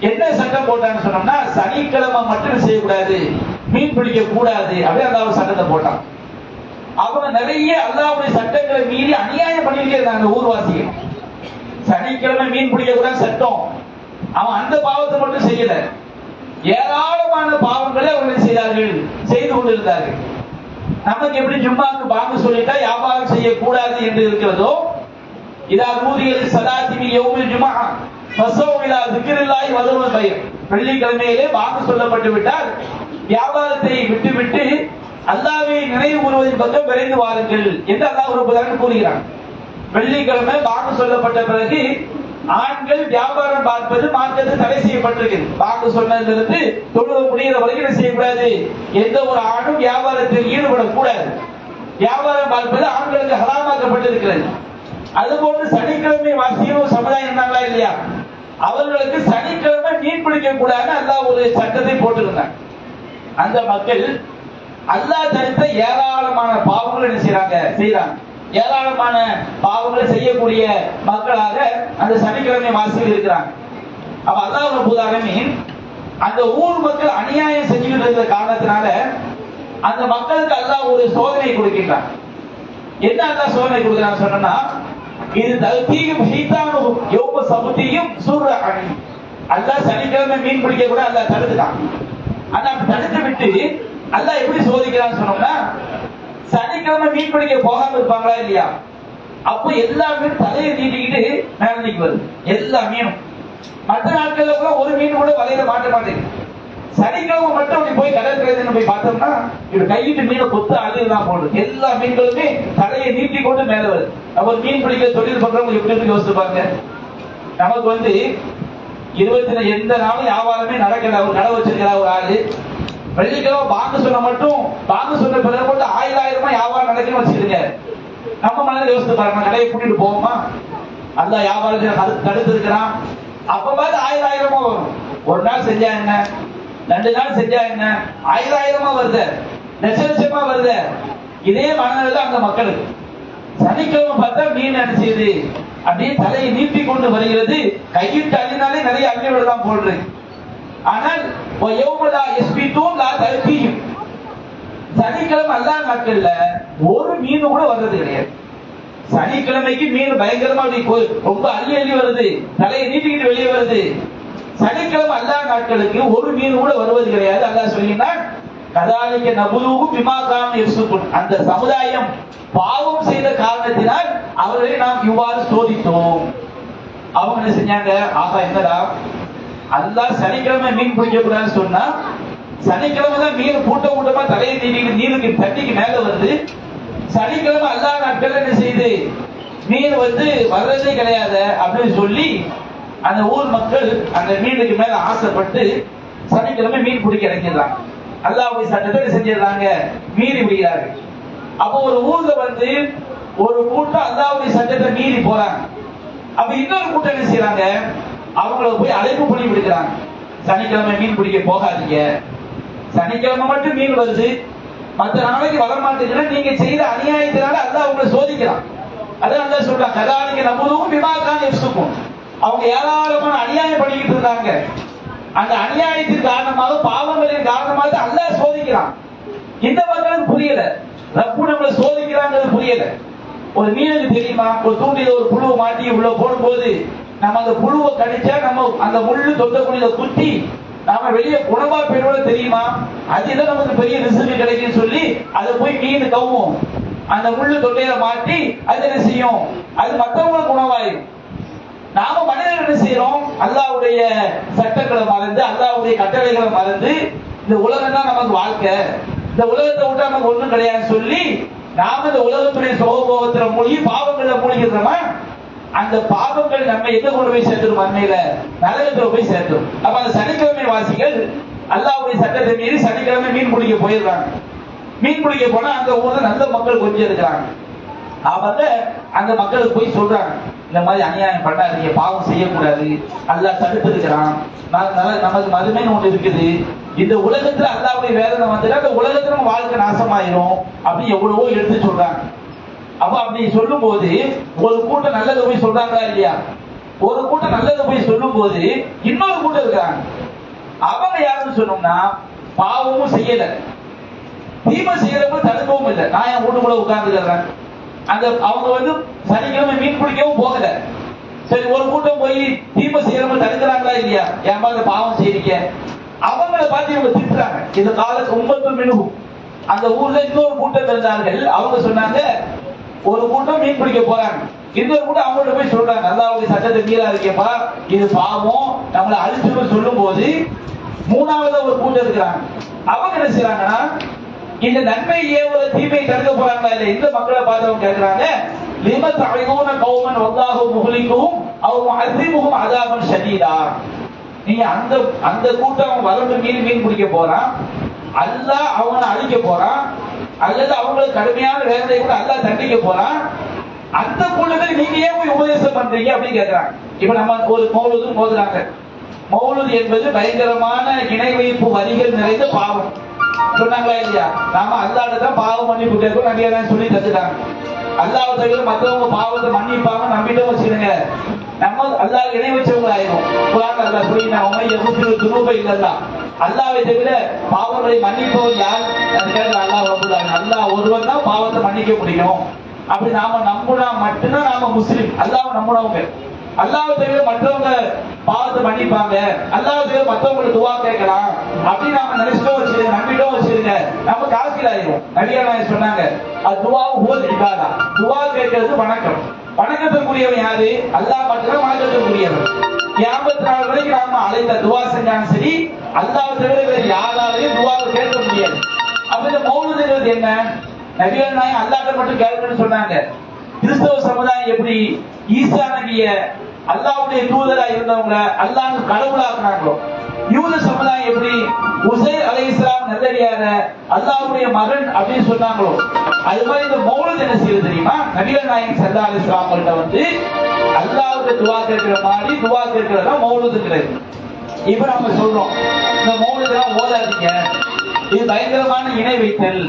என்ன சட்டம் போட்டான்னு சொன்னோம்னா, சனிக்கிழமை மட்டும் செய்யக்கூடாது, மீன் பிடிக்க கூடாது அப்படியே அல்லாஹ் சட்டத்தை போட்டான். அவங்க நிறைய அல்லாஹ்வுடைய சட்டங்களை மீறி அநியாயம் பண்ணிட்டே இருந்தாங்க ஊர்வாசிகள். சனிக்கிழமை மீன் பிடிக்க கூடாது சட்டம், அவன் அந்த பாவத்தை மட்டும் செய்யல, ஏராளமான பாவங்களை அவர்கள் செய்தார்கள், செய்து கொண்டிருந்தார்கள். நமக்கு எப்படி ஜும்மாக்கு பாங்கு சொல்லிட்டா வியாபாரம் செய்யக்கூடாது என்று இருக்கிறதோ, இதா ஊதியல் சலாத்திமி யௌமில் ஜும்ஆ ஃபஸௌ இலா ஸிக்ரில்லாஹி வதருல் பைஅ, வெள்ளிக்கிழமையிலே பாங்கு சொல்லப்பட்டு விட்டால் வியாபாரத்தை விட்டுவிட்டு அல்லாஹ்வை நினைவு கூறுவதன் பக்கம் விரைந்து வாருங்கள் என்று அல்லாஹ் ரப்பல் ஆலமீன் கூறுகிறான். வெள்ளிக்கிழமை பாங்கு சொல்லப்பட்ட பிறகு ஆண்கள் வியாபாரம் பார்ப்பது மார்க்கத்தில் தடை செய்யப்பட்டிருக்கிறது. பாங்கு சொன்னதிலிருந்து தொழுகை முடிகிற வரைக்கும் என்ன செய்யக்கூடாது, எந்த ஒரு ஆணும் வியாபாரத்தில் ஈடுபடக்கூடாது. வியாபாரம் பார்ப்பது ஆண்களுக்கு ஹராமாக்கப்பட்டிருக்கிறது. அதுபோன்று சனிக்கிழமை வாசியும் சமுதாயம் இருந்தாங்களா இல்லையா, அவர்களுக்கு சனிக்கிழமை மீன் பிடிக்க கூடாது அல்லாஹ் ஒரு சட்டத்தை போட்டிருந்தாங்க. அந்த மக்கள் அல்லாஹ் தடுத்த ஏராளமான பாவங்களை என்ன செய்யறாங்க, ஏராளமான பாவங்களை செய்யக்கூடிய மக்களாக அந்த சனிக்கிழமை வாசிகள் இருக்கிறாங்க. அப்ப அல்லாஹ் ரப்பல் ஆலமீன் அந்த ஊர் மக்கள் அநியாயம் செஞ்சுக்கிட்டு இருக்கிற காரணத்தினால அந்த மக்களுக்கு அல்லாஹ் ஒரு சோதனை கொடுக்கின்றான். என்ன அல்லாஹ் சோதனை கொடுக்கிறான்னு சொன்னா, இது தல்தீகும் ஷைத்தானும் யௌம சபுதியும் சூர அனி. அல்லாஹ் சனிக்கிழமை மீன் பிடிக்க கூட அல்லாஹ் தடுத்துட்டான். ஆனா தடுத்து விட்டு அல்லாஹ் எப்படி சோதிக்கிறான்னு சொன்னோம்னா, சனிக்கிழமை மீன் பிடிக்க போகாம இருப்பாங்களா இல்லையா, அப்ப எல்லா மீனும் தலையை நீட்டிக்கிட்டு மேல நிக்க வருது. எல்லா மீனும் மற்ற நாட்கள்ல கூட ஒரு மீன் கூட வலையில மாட்ட மாட்டேங்குது. சனிக்கிழமை மட்டும் அப்படி போய் கடற்கரை போய் பார்த்தோம்னா இப்படி கையிட்டு மீனை கொத்து அழுதுதான் போடுது. எல்லா மீன்களுமே தலையை நீட்டி கொண்டு மேல வருது. நம்ம மீன் பிடிக்க தொழில் பண்றவங்க எப்படி யோசிச்சு பாருங்க. நமக்கு 20 எந்த நாளும் வியாபாரமே நடக்கல, ஒரு கடை வச்சிருக்கிற ஒரு ஆளு வெள்ளிக்கிழமை பாங்கு சொன்ன மட்டும் பாங்கு சொன்ன பிறகு போட்டு 1000 வியாபாரம் நடக்குன்னு வச்சிருங்க. நம்ம மனதில் யோசித்து பாருங்க, கடையை கூட்டிட்டு போவோமா? அல்லாஹ் வியாபாரத்தை தடுத்து இருக்கிறான். அப்ப பார்த்து 1000 வரும். ஒரு நாள் செஞ்சா என்ன, 2 நாள் செஞ்சா என்ன, 1000 வருது, லட்சமா வருது. இதே மனநிலை அந்த மக்களுக்கு. சனிக்கிழமை பார்த்தா மீன் அடிச்சது அப்படியே தலையை நீட்டி கொண்டு வருகிறது. கையிட்டு அள்ளினாலே நிறைய அள்ளி விடலாம் போடுறது. ஆனால் சனிக்கிழமை அல்லாஹ் நாட்கள்ல ஒரு மீன் கூட வர்றது கிடையாது. சனிக்கிழமைக்கு மீன் பயங்கரமா ரொம்ப அள்ளி அள்ளி வருது, தலையை நீட்டிக்கிட்டு வெளியே வருது. சனிக்கிழமை அல்லாஹ் நாட்களுக்கு ஒரு மீன் கூட வருவது கிடையாது. அல்லாஹ் சொல்லினான், கதாலிக்க நபுலுகு பிமாகாம் யசுகுன். அந்த சமுதாயம் பாவம் செய்த காரணத்தினால் அவர்களை நாம் இவ்வாறு சோதித்தோம். அவங்க என்ன செஞ்சாங்க, ஆகா என்னடா அல்லாஹ் சனிக்கிழமை மீன் பிடிக்க கூடாதுன்னு சொன்னா, சனிக்கிழமை தான் மீன் கூட்டமா தலையை நீருக்கு தண்ணிக்கு மேல வந்து, சனிக்கிழமை அல்லாஹ் நாட்கள் என்ன செய்து மீன் வர்றதே கிடையாது அப்படின்னு சொல்லி அந்த ஊர் மக்கள் அந்த மீனுக்கு மேல ஆசைப்பட்டு சனிக்கிழமை மீன் பிடிக்க இறங்கிடுறாங்க. அல்லாஹ்வுடைய சட்டத்தை செஞ்சிடறாங்க, மீறி விடுகிறார்கள். அப்போ ஒரு ஊர்ல ஒரு கூட்டம் அல்லாஹ்வுடைய சட்டத்தை மீறி போறாங்க. அப்ப இன்னொரு கூட்டம் என்ன செய்யறாங்க, அவங்கள போய் அழைப்பு பண்ணி விடுக்கிறாங்க. சனிக்கிழமை மீன் பிடிக்க போகாதீங்க, சனிக்கிழமை மட்டும் மீன் வருது, மற்ற நாளைக்கு வர மாட்டேங்குதுன்னா நீங்க செய்த அநியாயத்தினால அல்லாஹ் உங்களை சோதிக்கிறான். அதான் அல்லாஹ் சொல்றான், கதாலிக்க நபுலுகு பிமாகாம் யஃபுகுன். அவங்க ஏராளமான அநியாயம் பண்ணிக்கிட்டு இருந்தாங்க. அந்த அநியாயத்தின் காரணமாக, பாவங்களின் காரணமாக அல்லாஹ் சோதிக்கிறான். இந்த மக்களுக்கு புரியல, ரப்பு நம்மளை சோதிக்கிறாங்கிறது புரியல. ஒரு மீனுக்கு தெரியுமா, ஒரு தூண்டில ஒரு புழுவை மாட்டி உள்ள போடும்போது நம்ம அந்த புழுவை கடிச்சா நம்ம அந்த முள்ளு தொண்டக்குழியில குத்தி நாம வெளியே குணமா பெறுவது தெரியுமா? அதுதான் நமக்கு பெரிய ரிசல்ட் கிடைக்கும் சொல்லி அதை போய் மீன் கவ்வும், அந்த முள்ளு தொண்டையில மாட்டி அது என்ன செய்யும், அது மற்றவங்களுக்கு உணவாயிரும். நாம மனிதர்கள் என்ன செய்யறோம், அல்லாஹ்வுடைய சட்டங்களை மறந்து, அல்லாஹ்வுடைய கட்டளைகளை மறந்து, இந்த உலகம் தான் நமக்கு வாழ்க்கை, இந்த உலகத்தை விட்டு நமக்கு ஒண்ணும் கிடையாதுன்னு சொல்லி நாம இந்த உலகத்துடைய சோகபோகத்துல மூழ்கி பாவங்களை மூழ்கிடுறோமா, அந்த பாவங்கள் நம்ம எங்க கொண்டு போய் சேர்த்துரும், அண்மையில நரகத்துல போய் சேர்த்துரும். அப்ப அந்த சனிக்கிழமை வாசிகள் அல்லாஹ்வுடைய சட்டத்தை மீறி சனிக்கிழமை மீன் பிடிக்க போயிடுறாங்க. மீன் பிடிக்க போனா அந்த ஊர்ல நல்ல மக்கள் கொஞ்சம் இருக்கிறாங்க. அவங்க அந்த மக்களுக்கு போய் சொல்றாங்க, இந்த மாதிரி அநியாயம் பண்ணாதீங்க, பாவம் செய்யக்கூடாது, அல்லாஹ் தடுத்து இருக்கிறான், நமக்கு மதுமைன்னு ஒண்ணு இருக்குது, இந்த உலகத்துல அல்லாஹ்வுடைய வேதனை வந்துட்டா அந்த உலகத்துல நம்ம வாழ்க்கை நாசமாயிரும் அப்படி எவ்வளவோ எடுத்து சொல்றாங்க. அப்ப அப்படி சொல்லும் போது ஒரு கூட்டம் நல்லதை போய் சொல்றாங்களா இல்லையா, ஒரு கூட்டம் நல்லதை போய் சொல்லும் போது இன்னொரு கூட்டம் இருக்காங்க, அவங்க யாருன்னு சொன்னோம்னா பாவமும் செய்யல, தீமை செய்யறவங்க தடுக்கவும் இல்லை, நான் என் வீட்டுக்குள்ள உட்கார்ந்துக்கிறேன். அந்த அவங்க சனிக்கிழமை மீன் பிடிக்கவும் போகல. சரி, ஒரு கூட்டம் போய் தீமை செய்யறவங்க தடுக்கிறாங்களா இல்லையா, என் பார்த்து பாவம் செய்றீங்க, அவங்களை பார்த்து இவங்க திட்டுறாங்க. இந்த காலத்து உம்மத்து மினுகு, அந்த ஊர்ல இன்னொரு கூட்டம் இருந்தார்கள். அவங்க சொன்னாங்க, ஒரு கூட்டம் மீன் பிடிக்க போறாங்க, இன்னொரு கூட்டம் அவங்கள்ட்ட போய் சொல்றாங்க, அல்லாஹ்வுடைய சட்டத்தை மீறா இருக்கேப்பா, இது பாவம், நம்மளை அழிச்சுன்னு சொல்லும் போது மூணாவது ஒரு கூட்டம் இருக்கிறாங்க. அவங்க என்ன செய்யறாங்கன்னா, இந்த நன்மை ஏவல தீமை தடுக்க போறாங்களா இல்ல, இந்த மக்களை பார்த்து அவங்க கேட்கிறாங்க, லிம தஅய்யூன கௌமன் வல்லாஹு முஹ்லிகுஹும் அவ் முஅஸிபுஹும் அஸாபன் ஷதீதா. நீங்க அந்த கூட்டம் வரம்பு மீறி மீன் பிடிக்க போறான், அல்லாஹ் அவனை அழிக்க போறான், அல்லது அவங்களுக்கு கடுமையான வேதனை கூட அல்லாஹ் தண்டிக்க போறான், அந்த கூட்டத்தில் நீங்க ஏன் போய் உபதேசம் பண்றீங்க அப்படின்னு கேட்கிறாங்க. இப்ப நம்ம ஒரு மௌலூது மோதுறாங்க. மௌலூது என்பது பயங்கரமான இணை வைப்பு வரிகள் நிறைந்த பாவம் சொன்னாங்களா இல்லையா, நாம அல்லாஹ்ட்ட தான் பாவம் மன்னிப்பு கேட்கும் நபியெல்லாம் சொல்லி தந்துட்டாங்க. அல்லாஹ் தவிர மற்றவங்க பாவத்தை மன்னிப்பாங்க நம்பிட்டும் வச்சிருங்க, நம்ம அல்லாஹ் இணை வச்சவங்க ஆயிரும். குர்ஆன் அல்லாஹ் சொல்லினா உமை யகுஃபிரு துனூப இல்லல்லாஹ், அல்லாஹ்வை தவிர பாவங்களை மன்னிப்பவர் யார் கேட்கிற அல்லாஹ் ரப்பல் ஆலமீன், அல்லாஹ் ஒருவன் தான் பாவத்தை மன்னிக்க முடியும். அப்படி நாம நம்பினா மட்டும்தான் நாம முஸ்லிம். அல்லாஹ் நம்பினவங்க, அல்லாஹ்வை தவிர மற்றவங்க பாவத்தை மன்னிப்பாங்க, அல்லாஹ்வை தவிர மற்றவங்களுக்கு துவா கேட்கலாம் அப்படி நாம நினைச்சிட்டோம் வச்சிருங்க, நம்பிட்டோம் வச்சிருங்க, நம்ம காசில் ஆயிரும். நபிகள் சொன்னாங்க, அது துவா ஹுவல் இபாதா, துவா கேட்கிறது வணக்கம், வணக்கத்திற்குரியவன் யாரு, அல்லாஹ் மட்டும்தான் வணக்கத்திற்குரியவன். கியாமத் நாள் வரைக்கும் நாம அழைத்த துவா செஞ்சாலும் சரி, அல்லாஹ்வை தவிர வேற யாராலையும் துவாவை கேட்க முடியாது. அப்ப இந்த மௌலூதுங்கிறது என்ன, நபிகள் நாயகம் அல்லாஹ்ட்ட மட்டும் கேட்கணும்னு சொன்னாங்க. கிறிஸ்தவ சமுதாயம் எப்படி ஈசா நபிய அல்லாஹ்வுடைய தூதரா இருந்தவங்க அல்லாஹ் கடவுளாக்குனாங்களோ, யூத சமுதாயம் எப்படி உசைர் அலைஹிஸ்ஸலாம் நல்லடியார அல்லாஹ்வுடைய மகன் அப்படின்னு சொன்னாங்களோ, அது மாதிரி இந்த மௌலூத் என்ன செய்யுது தெரியுமா, நபிகள் நாயகம் ஸல்லல்லாஹு அலைஹி வஸல்லம் கிட்ட அல்லாஹ்வுடைய துஆ கேட்கிற மாதிரி துஆ கேட்கிறதா மௌலூதுங்கிறது. இப்ப நம்ம சொல்றோம், இந்த மௌலூதெல்லாம் ஓதாதீங்க, இது பயங்கரமான இணை வைத்தல்,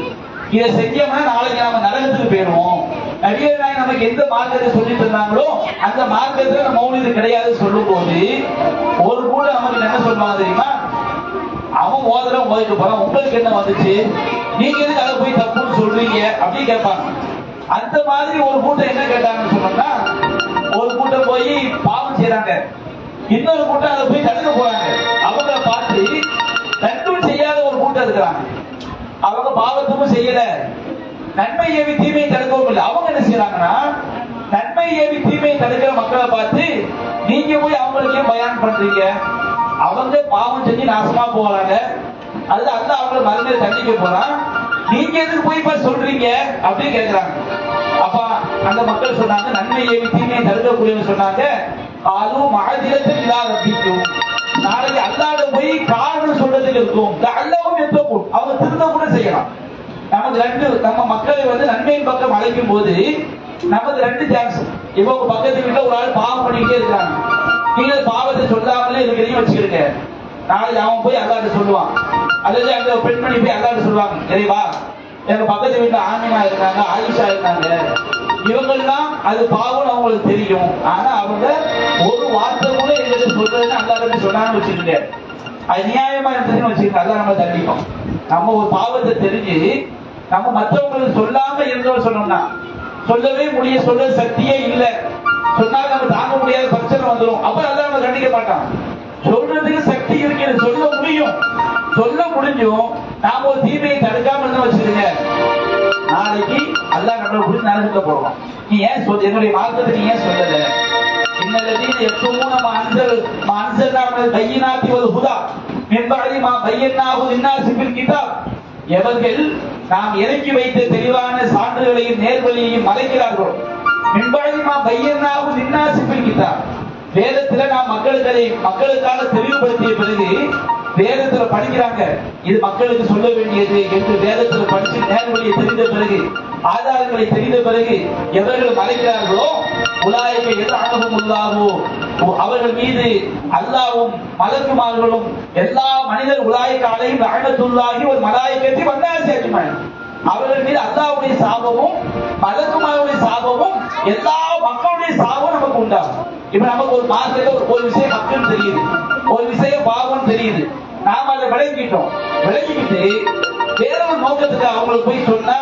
இதை செஞ்சோம்னா நாளைக்கு நாம நரகத்துக்கு போயிடுவோம். நபிகள் நாயகம் நமக்கு எந்த மார்க்கத்தை சொல்லி தந்தாங்களோ அந்த மார்க்கத்துல நம்ம மௌலிது கிடையாது சொல்லும் போது ஒரு கூட நமக்கு என்ன சொல்லுவாங்க தெரியுமா, அவன் ஓதுறவன் ஓதிட்டு போறான், உங்களுக்கு என்ன வந்துச்சு, நீங்க எதுக்கு அதை போய் தப்புன்னு சொல்றீங்க அப்படின்னு கேட்பாங்க. அந்த மாதிரி ஒரு கூட்டம் என்ன கேட்டாங்கன்னு சொன்னோம்னா, ஒரு கூட்டம் போய் பாவம் செய்யறாங்க, இன்னொரு கூட்டம் அதை போய் தடுக்க போறாங்க. அவங்கள பார்த்து தண்டும் செய்யாத ஒரு கூட்டம் இருக்கிறாங்க. அவங்க பாவத்துக்கும் செய்யல, நன்மை ஏவி தீமையை தடுக்கவும் இல்லை. அவங்க என்ன செய்யறாங்கன்னா நன்மை ஏவி தீமையை தடுக்கிற மக்களை பார்த்து நீங்க போய் அவங்களுக்கு பயான் பண்றீங்க, அவங்க பாவம் செஞ்சு நாசமா போறாங்க, அது அல்ல அவங்களை மறுமையை தண்டிக்க போறான், நீங்க எதுக்கு போய் இப்ப சொல்றீங்க அப்படின்னு கேட்கிறாங்க. அப்ப அந்த மக்கள் சொன்னாங்க, நன்மை ஏவி தீமையை தடுக்கக்கூடியவங்க சொன்னாங்க, அதுவும் மகதிரத்தில் இல்லாத பிடிக்கும், நாளைக்கு அல்லாத போய் காரணம் சொல்றதுக்கு இருக்கும், அல்லாவும் எத்தவும் அவங்க திருந்த கூட செய்யலாம். நமக்கு ரெண்டு, நம்ம மக்களை வந்து நன்மையின் பக்கம் அழைக்கும் போது நமக்கு ரெண்டு சான்ஸ். இப்போ உங்க பக்கத்து வீட்டுல ஒரு ஆள் பாவம் பண்ணிக்கிட்டே இருக்காங்க, நீங்க பாவத்தை சொல்லாமலே இருக்கிறீங்க வச்சுக்கிடுங்க, நாளைக்கு அவன் போய் அல்லாட்ட சொல்லுவான், அல்லது அந்த பெண்மணி போய் அல்லாட்ட சொல்லுவாங்க, இறைவா எங்க பக்கத்து வீட்டுல ஆமினா இருக்காங்க, ஆயிஷா இருக்காங்க, இவங்கெல்லாம் அது பாவம் அவங்களுக்கு தெரியும், ஆனா அவங்க ஒரு வார்த்தை கூட எங்களுக்கு சொல்றதுன்னு அல்லாட்ட சொன்னான்னு வச்சுக்கிங்க, அது நியாயமா இருந்ததுன்னு வச்சுக்கிங்க, அதான் நம்ம தண்டிப்போம். நம்ம ஒரு பாவத்தை தெரிஞ்சு நம்ம மற்றவங்களுக்கு சொல்லாம இருந்தோம் சொன்னோம்னா, சொல்லவே முடிய சொல்ற சக்தியே இல்ல, சொன்னாலும் நம்ம தாங்க முடியாத பிரச்சனை வந்துடும், அப்ப அல்லாஹ் நம்ம கண்டிக்க மாட்டான். சொல்றதுக்கு சக்தி இருக்கிறது, சொல்ல முடியும், சொல்ல முடிஞ்சும் நாம ஒரு தீமையை தடுக்காம இருந்தா வச்சுருங்க, நாளைக்கு அல்லாஹ் நம்மளை புரிஞ்சு நரகத்துல போடுவோம். நீ ஏன் சொல், என்னுடைய மார்க்கத்தை நீ ஏன் சொல்லல, இன்னல்லதீன யக்துமூன மா அன்ஸல்னா மினல் பையினாத்தி வல் ஹுதா மின் பஅதி மா பையன்னாஹு லின்னாஸி ஃபில் கிதாப், எவர்கள் நாம் இறக்கி வைத்த தெளிவான சான்றுகளையும் நேர்வழியையும் மறைக்கிறார்களோ, மின் பஅதி மா பையன்னாஹு லின்னாஸி ஃபில் கிதாப், வேதத்துல நாம் மக்களுக்காக தெளிவுபடுத்திய பிறகு வேதத்துல படிக்கிறாங்க, இது மக்களுக்கு சொல்ல வேண்டியது என்று வேதத்துல படிச்சு நேர்வழியை தெரிந்த பிறகு, ஆதாரங்களை தெரிந்த பிறகு எவர்கள் மறைக்கிறார்களோ, உலாயிகை எதிராகவும் உள்ளாவோ, அவர்கள் மீது அல்லாவும் மலக்குமார்களும் எல்லா மனிதர் உலாயிக அலைஹிம் ரஹ்மத்துல்லாஹி வல் மலாயிகத்தி வன்னாஸி அஜ்மஈன், அவர்கள் மீது அல்லாஹ்வுடைய சாபமும் மலக்குமார்களுடைய சாபமும் எல்லா மக்களுடைய சாபமும் நமக்கு உண்டாகும். இப்ப நமக்கு ஒரு மார்க்கெட்ல ஒரு விஷயம் மக்கள் தெரியுது, ஒரு விஷயம் பாவம் தெரியுது, நாம அதை விளங்கிக்கிட்டு வேற ஒரு நோக்கத்துக்கு அவங்களுக்கு போய் சொன்னா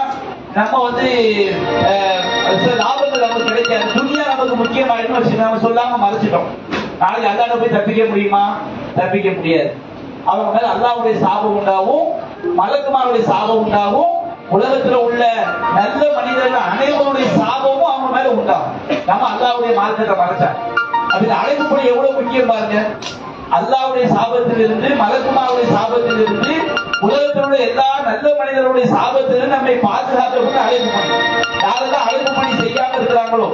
நம்ம வந்து லாபங்கள் நமக்கு கிடைக்காது, துணியா நமக்கு முக்கியமாயிடும் வச்சு நம்ம சொல்லாம மறைச்சிட்டோம், நாளைக்கு அல்லாஹ்ட்ட போய் தப்பிக்க முடியுமா? தப்பிக்க முடியாது. அவங்க மேல அல்லாஹ்வுடைய சாபம் உண்டாகும், மலக்குமாருடைய சாபம் உண்டாகும், உலகத்துல உள்ள நல்ல மனிதர்கள் அனைவருடைய சாபமும் அவங்க மேல உண்டாகும். நம்ம அல்லாஹ்வுடைய மார்க்கத்தை மறைச்சா அப்படி அழைப்புப்படி எவ்வளவு முக்கியம் பாருங்க. அல்லாஹ்வுடைய சாபத்திலிருந்து மலக்குமாருடைய சாபத்திலிருந்து உலகத்தில் உள்ள எல்லா நல்ல மனிதர்களுடைய சாபத்திலிருந்து நம்மை பாதுகாக்க அழைப்பு பண்ணி, யாரெல்லாம் அழைப்பு பண்ணி செய்யாம இருக்கிறாங்களோ,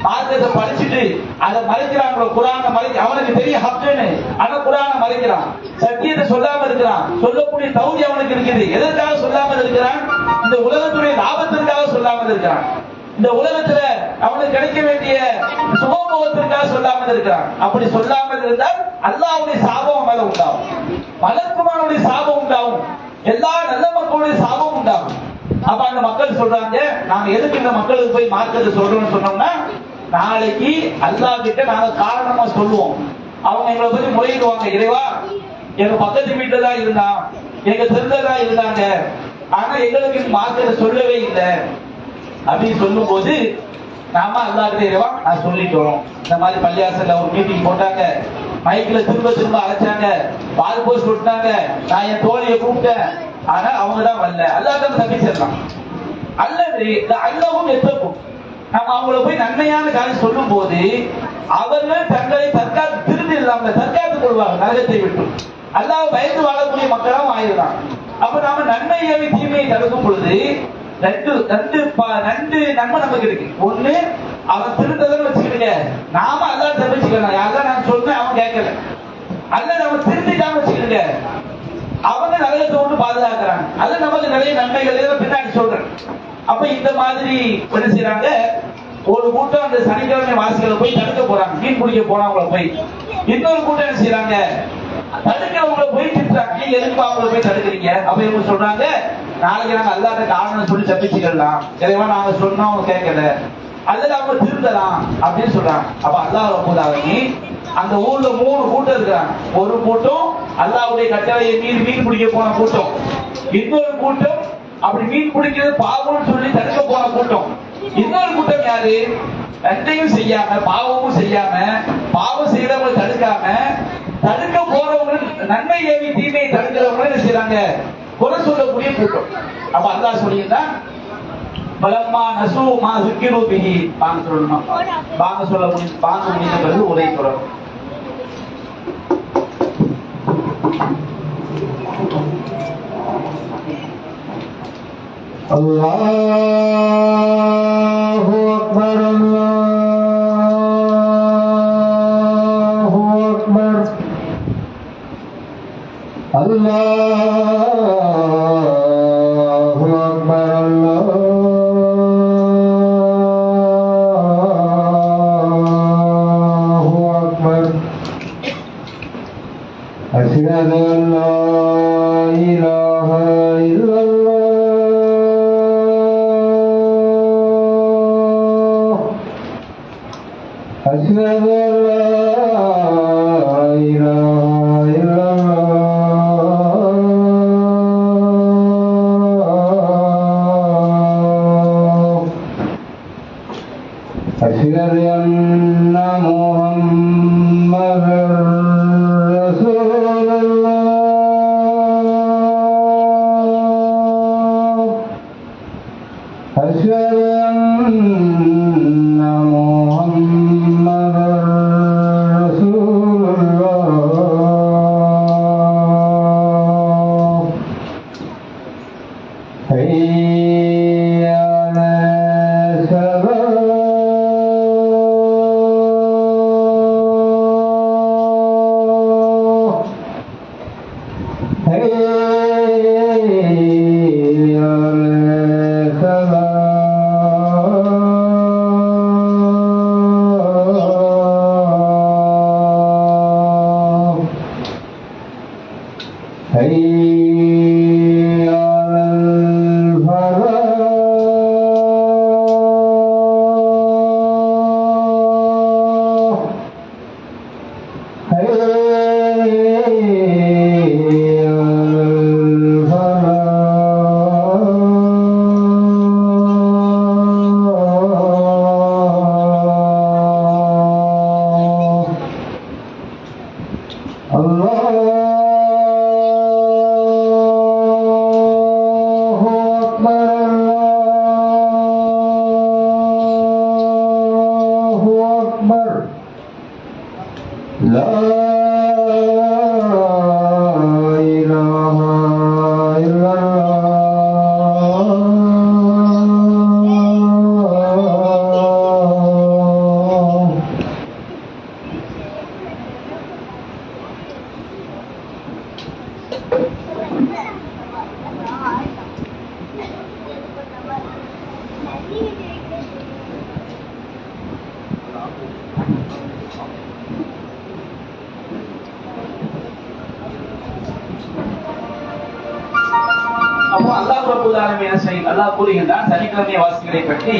மார்க்கத்தை படிச்சுட்டு அதை மறைக்கிறாங்களோ, குரானை மறைக்க அவனுக்கு தெரிய ஹக்குன்னு, ஆனா குரானை மறைக்கிறான், சத்தியத்தை சொல்லாம இருக்கிறான், சொல்லக்கூடிய தகுதி அவனுக்கு இருக்குது, எதற்காக சொல்லாமல் இருக்கிறான்? இந்த உலகத்துடைய லாபத்திற்காக சொல்லாமல் இருக்கிறான், இந்த உலகத்துல அவனுக்கு கிடைக்க வேண்டிய சுகபோகத்திற்காக சொல்லாமல் இருக்கிறான். அப்படி சொல்லாமல் இருந்தால் அல்லாஹ்வுடைய சாபம் மேல உண்டாகும், மலக்குமாருடைய சாபம் உண்டாகும், எல்லா நல்ல மக்களுடைய சாபம் உண்டாகும். அப்ப அந்த மக்கள் சொல்றாங்க, நாங்க எதுக்கு இந்த மக்களுக்கு போய் மார்க்கத்தை சொல்றோம்னு சொன்னோம்னா, நாளைக்கு அல்லாஹ் கிட்ட நாங்க காரணமா சொல்லுவோம், அவங்க எங்களை பத்தி முறையிடுவாங்க, இறைவா எங்க பக்கத்து வீட்டுல தான் இருந்தான், எங்க தெரிஞ்சதான் இருந்தாங்க, ஆனா எங்களுக்கு மார்க்கத்தை சொல்லவே இல்லை அப்படின்னு சொல்லும் போது நாம அல்லாஹ்கிட்ட இறைவா நான் சொல்லிட்டோம், இந்த மாதிரி பள்ளியாசல்ல ஒரு மீட்டிங் போட்டாங்க, மைக்ல திரும்ப அழைச்சாங்க, வால் போஸ்ட் விட்டாங்க, நான் என் தோழியை கூப்பிட்டேன், ஆனா அவங்க தான் வரல, அல்லாஹ் தப்பிச்சிடலாம். அல்லது அல்லாஹ்வும் எத்தக்கும், நம்ம அவங்கள போய் நன்மையான காரியம் சொல்லும் போது அவர்கள் தங்களை தற்காத்துக் கொள்வாங்க நரகத்தை விட்டு, அல்லாஹ் பயந்து வாழக்கூடிய மக்களாகவும் ஆயிடுறாங்க. அப்ப நாம நன்மையை தீமையை தடுக்கும் பொழுது ரெண்டு நன்மை நமக்கு இருக்கு. ஒண்ணு, அவன் திருந்ததுன்னு வச்சுக்கிடுங்க, நாம அல்லாஹ் தப்பிச்சுக்கலாம், யாரெல்லாம் நான் சொன்னேன் அவன் கேட்கல, அல்லது அவன் திருந்திட்டான்னு வச்சுக்கிடுங்க, அவங்க நரகத்தை விட்டு பாதுகாக்கிறாங்க, அது நமக்கு நிறைய நன்மைகள் பின்னாடி சொல்றேன். அப்ப இந்த மாதிரி என்ன செய்யறாங்க, ஒரு கூட்டம் அந்த சனிக்கிழமை வாசிகளை போய் தடுக்க போறாங்க, மீன் பிடிக்க போனவங்களை போய், இன்னொரு கூட்டம் என்ன செய்யறாங்க, தடுக்கிறவங்களை போய் திட்டுறாங்க, நீங்க எதுக்கு அவங்களை போய் தடுக்கிறீங்க? அப்ப இவங்க சொல்றாங்க, நாளைக்கு நாங்க அல்லாஹ்ட்ட காரணம் சொல்லி தப்பிச்சுக்கலாம், இறைவா நாங்க சொன்னோம் அவங்க கேட்கல, அதுல அவங்க திருந்தலாம் அப்படின்னு சொல்றாங்க. அப்ப அல்லாஹ் ரப்பல் ஆலமீன் அந்த ஊர்ல 3 கூட்டம் இருக்கிறாங்க. ஒரு கூட்டம் அல்லாஹ்வுடைய கட்டளையை மீறி மீன் பிடிக்க போன கூட்டம், இன்னொரு கூட்டம் அப்படி மீன் பிடிக்கிறது பாவம்னு சொல்லி தடுக்க போன கூட்டம், இன்னொரு கூட்டம் யாரு, ரெண்டையும் செய்யாம பாவமும் செய்யாம பாவம் செய்யறவங்களை தடுக்காம தடுக்க போறவங்க நன்மை ஏவி தீமையை தடுக்கிறவங்க என்ன செய்யறாங்க, குறை சொல்லக்கூடிய கூட்டம். அப்ப அல்லாஹ் சொல்லியிருந்தான் பலம்மா நசூ மா ஸுக்கிரு பிஹி, பாங்க சொல்லணும், பாங்க சொல்ல முடியும், பாங்க முடிந்த பிறகு உரை தொடரும். அல்லாஹு அக்பர் அல்லாஹு அக்பர் அல்லாஹு அக்பர் அல்லாஹு அக்பர் அஷ்ஹது அன் லா இலாஹ இல்லல்லாஹ் அஷ்ஹது அன் லா இலாஹ இல்லல்லாஹ் அஷ்ஹது அன்ன முஹம்மதர் أشهد أن محمدًا رسول الله حي على الصلاة حي حي على الفلاح حي على لا إله إلا الله அப்போ அல்லாஹ் ரப்பல் ஆலமீன் என்ன செய்ய அல்லாஹ் கூறுகின்றான் சனிக்கிழமை வாசிகளை பற்றி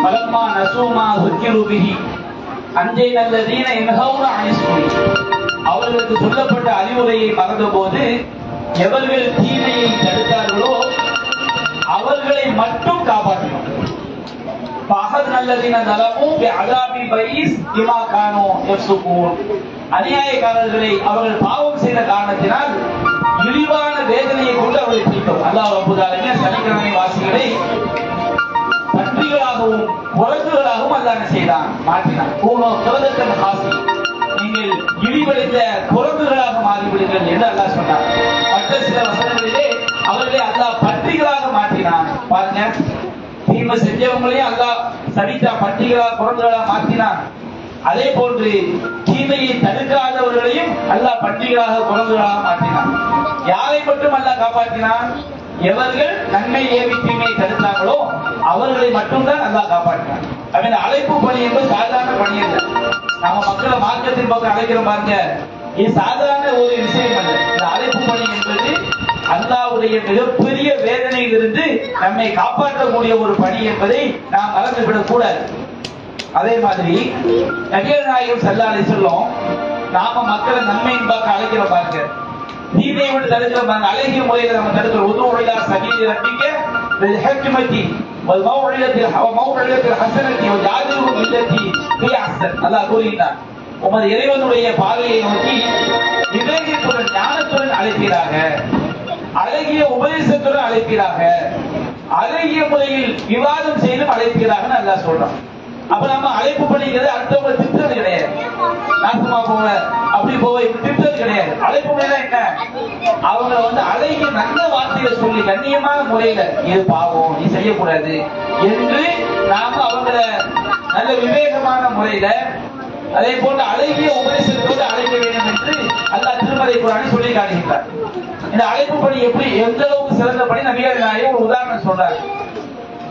பலம்மா நசூமா ஸுக்கிரு பிஹி அன்ஜைனல்லதீன யன்ஹவுன அனிஸ்ஸூஇ, அவர்களுக்கு சொல்லப்பட்ட அறிவுரையை மறந்தபோது எவர்கள் தீமையை தடுத்தார்களோ அவர்களை மட்டும் காப்பாற்றினோம். பஹத் நல்லதீன தலமு பிஅதாபி பைஸ் பிமா கானூ யஃப்ஸுகூன், அநியாயக்காரர்களை அவர்கள் பாவம் செய்த காரணத்தினால் இழிவான வேதனையை கொண்டு அவர்களை பிடித்தோம். அல்லாஹ் ரப்பல் ஆலமீன் சனிக்கிழமை வாசிகளை பன்றிகளாகவும் குரங்குகளாகவும் அல்லாஹ் செய்தான், மாற்றினான். கூனோ கிரதத்தன் ஹாசி, நீங்கள் இழிவடைந்த குரங்குகளாக மாறிவிடுங்கள் என்று அல்லாஹ் சொன்னார். மற்ற சில வசனங்களிலே அவர்களை அல்லாஹ் பன்றிகளாக மாற்றினான். பாருங்க, தீமை செஞ்சவங்களையும் அல்லாஹ் சரித்தா பன்றிகளாக குரங்குகளாக மாற்றினான். அதே போன்று தீமையை தடுக்காதவர்களையும் அல்லாஹ் பன்றிகளாக குரங்குகளாக மாற்றினான். யாரை மட்டும் அல்லாஹ் காப்பாற்றினான்? எவர்கள் நன்மை ஏவி தீமையை தடுத்தாங்களோ அவர்களை மட்டும்தான் அல்லாஹ் காப்பாற்றினான். அவன் அழைப்பு பணி என்பது சாதாரண பணி அல்ல. நம்ம மக்களை மார்க்கத்தின் பக்கம் அழைக்கிறோம் பாருங்க, இது சாதாரண ஒரு விஷயம் அல்ல. இந்த அழைப்பு பணி என்பது அல்லாஹ்வுடைய மிகப்பெரிய வேதனையிலிருந்து நம்மை காப்பாற்றக்கூடிய ஒரு பணி என்பதை நாம் மறந்துவிடக் கூடாது. அதே மாதிரி நபிகள் நாயகம் ஸல்லல்லாஹு அலைஹி வஸல்லம் நாம மக்களை நன்மையின் பக்கம் அழைக்கிறோம் பாருங்க, தீமையை விட்டு தடுக்கிற பாருங்க, அழகிய முறையில் நம்ம தடுக்கிறோம். உதுஉ சபீலி ரப்பிக பில் ஹிக்மதி வல் மௌஇதத்தில் ஹஸனதி வஜாதில்ஹும் பில்லதி ஹிய அஹ்ஸன். அல்லாஹ் கூறுகிறார், உமது இறைவனுடைய பாதையை நோக்கி விவேகத்துடன் ஞானத்துடன் அழைக்கிறாங்க. அழகிய உபதேசத்துடன் அழைப்பீராக, அழகிய முறையில் விவாதம் செய்து அழைப்பீராக அல்லாஹ் சொல்றான். அப்ப நம்ம அழைப்பு பண்ணிக்கிறது அடுத்தவங்க திட்டுறது கிடையாது, நாசமா போவ அப்படி போவ இப்படி திட்டுறது கிடையாது. அழைப்பு முறைனா என்ன, அவங்க அழகிய நல்ல வார்த்தைகளை சொல்லி கண்ணியமான முறையில இது பாவம் நீ செய்யக்கூடாது என்று நாம அவங்கள நல்ல விவேகமான முறையில அதே போன்று அழகிய உபதேசத்தோடு அழைக்க வேண்டும் என்று அல்லாஹ் திருமறை குர்ஆனில் சொல்லி காட்டுகிறார். இந்த அழைப்பு பணி எப்படி எந்த அளவுக்கு சிறந்த பணி நபிகள் நாயகம் ஒரு உதாரணம் சொல்றார்.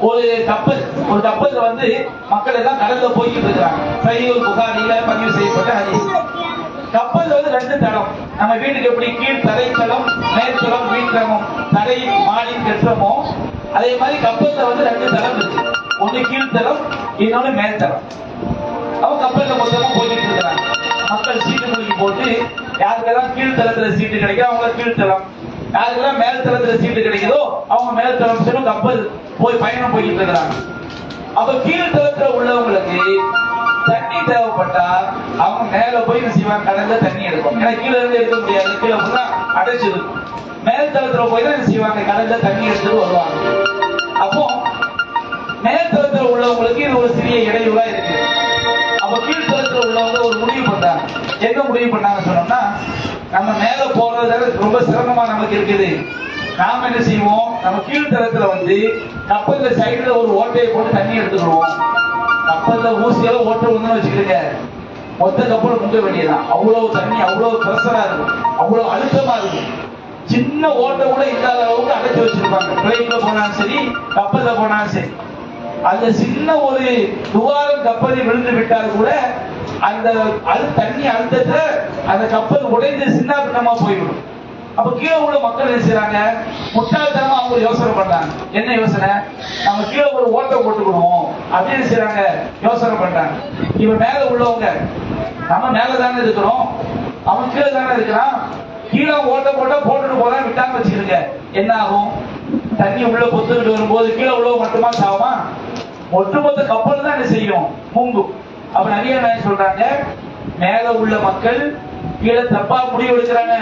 ஒரு கப்பல்ல மக்கள் எல்லாம் கடல்ல போய்கிட்டு இருக்காங்க. சஹீஹுல் புகாரியில பதிவு செய்யப்பட்ட ஹதீஸ். கப்பல் ரெண்டு தளம், நம்ம வீட்டுக்கு எப்படி கீழ் தரைத்தளம் மேற்தளம் வீழ்தளம் தரை மாடி கெட்டமோ அதே மாதிரி கப்பல்ல ரெண்டு தளம் இருக்கு. ஒண்ணு கீழ்த்தளம், இன்னொன்னு மேல்தளம். அவங்க கப்பல்ல மொத்தமா போய்கிட்டு இருக்கிறாங்க. மக்கள் சீட்டு குலுக்கி போட்டு யாருக்கெல்லாம் கீழ்த்தளத்துல சீட்டு கிடைக்கும் அவங்க கீழ்த்தளம், யாருக்கெல்லாம் மேல்தளத்துல சீட்டு கிடைக்குதோ அவங்க மேல்தளம் சொல்லும் கப்பல் போய் பயணம் போய்கிட்டு இருக்கிறாங்க. அப்ப கீழ்த்தளத்துல உள்ளவங்களுக்கு தண்ணி தேவைப்பட்டா அவங்க மேல போய் செய்வாங்க, கடல்ல தண்ணி எடுக்கும். ஏன்னா கீழே இருந்து எடுக்க முடியாது, கீழே ஃபுல்லா அடைச்சிருக்கும். மேல்தளத்துல போய் தான் செய்வாங்க, கடல்ல தண்ணி எடுத்துட்டு வருவாங்க. அப்போ மேல்தளத்துல உள்ளவங்களுக்கு இது ஒரு சிறிய இடையூறா இருக்கு. அப்ப கீழ்த்தளத்துல உள்ளவங்க ஒரு முடிவு பண்ணாங்க. என்ன முடிவு பண்ணாங்க சொன்னோம்னா, நம்ம மேல போறது ரொம்ப சிரமமா நமக்கு இருக்குது, நாம என்ன செய்வோம், நம்ம கீழ்த்தளத்துல கப்பல்ல சைடுல ஒரு ஓட்டையை போட்டு தண்ணி எடுத்துக்கிடுவோம். கப்பல்ல ஊசியால ஓட்டை வந்து வச்சுக்கிடுங்க, மொத்த கப்பல் முங்க வேண்டியதான். அவ்வளவு தண்ணி அவ்வளவு பிரஷரா இருக்கும், அவ்வளவு அழுத்தமா இருக்கும். சின்ன ஓட்டை கூட இல்லாத அளவுக்கு அடைச்சு வச்சிருப்பாங்க. பிளைட்ல போனாலும் சரி கப்பல்ல போனாலும் சரி. அந்த சின்ன ஒரு துவாரம் கப்பலில் விழுந்து விட்டால் கூட அந்த தண்ணி அழுத்தத்துல அந்த கப்பல் உடைந்து சின்ன பின்னமா போய்விடும். அப்ப கீழே உள்ள மக்கள் என்ன செய்யறாங்க, முட்டாள்தனமா அவங்க யோசனை பண்றாங்க. என்ன யோசனை, நம்ம கீழே ஒரு ஓட்டை போட்டுக்கணும் அப்படின்னு செய்யறாங்க, யோசனை பண்றாங்க. இவ மேல உள்ளவங்க நம்ம மேலதானே இருக்கிறோம், அவன் கீழே தானே இருக்கிறான், கீழே ஓட்டை போட்டா போட்டுட்டு போறான் விட்டான்னு வச்சுக்கிருங்க, என்ன ஆகும், தண்ணி உள்ள பொத்துக்கிட்டு வரும்போது கீழே உள்ளவங்க மட்டுமா சாவுமா, ஒட்டுமொத்த கப்பல் தான் என்ன செய்யும், முங்கும். அப்ப நபிகள் நாயகம் சொல்றாங்க, மேல உள்ள மக்கள் கீழே தப்பா முடிவு எடுக்கிறாங்க,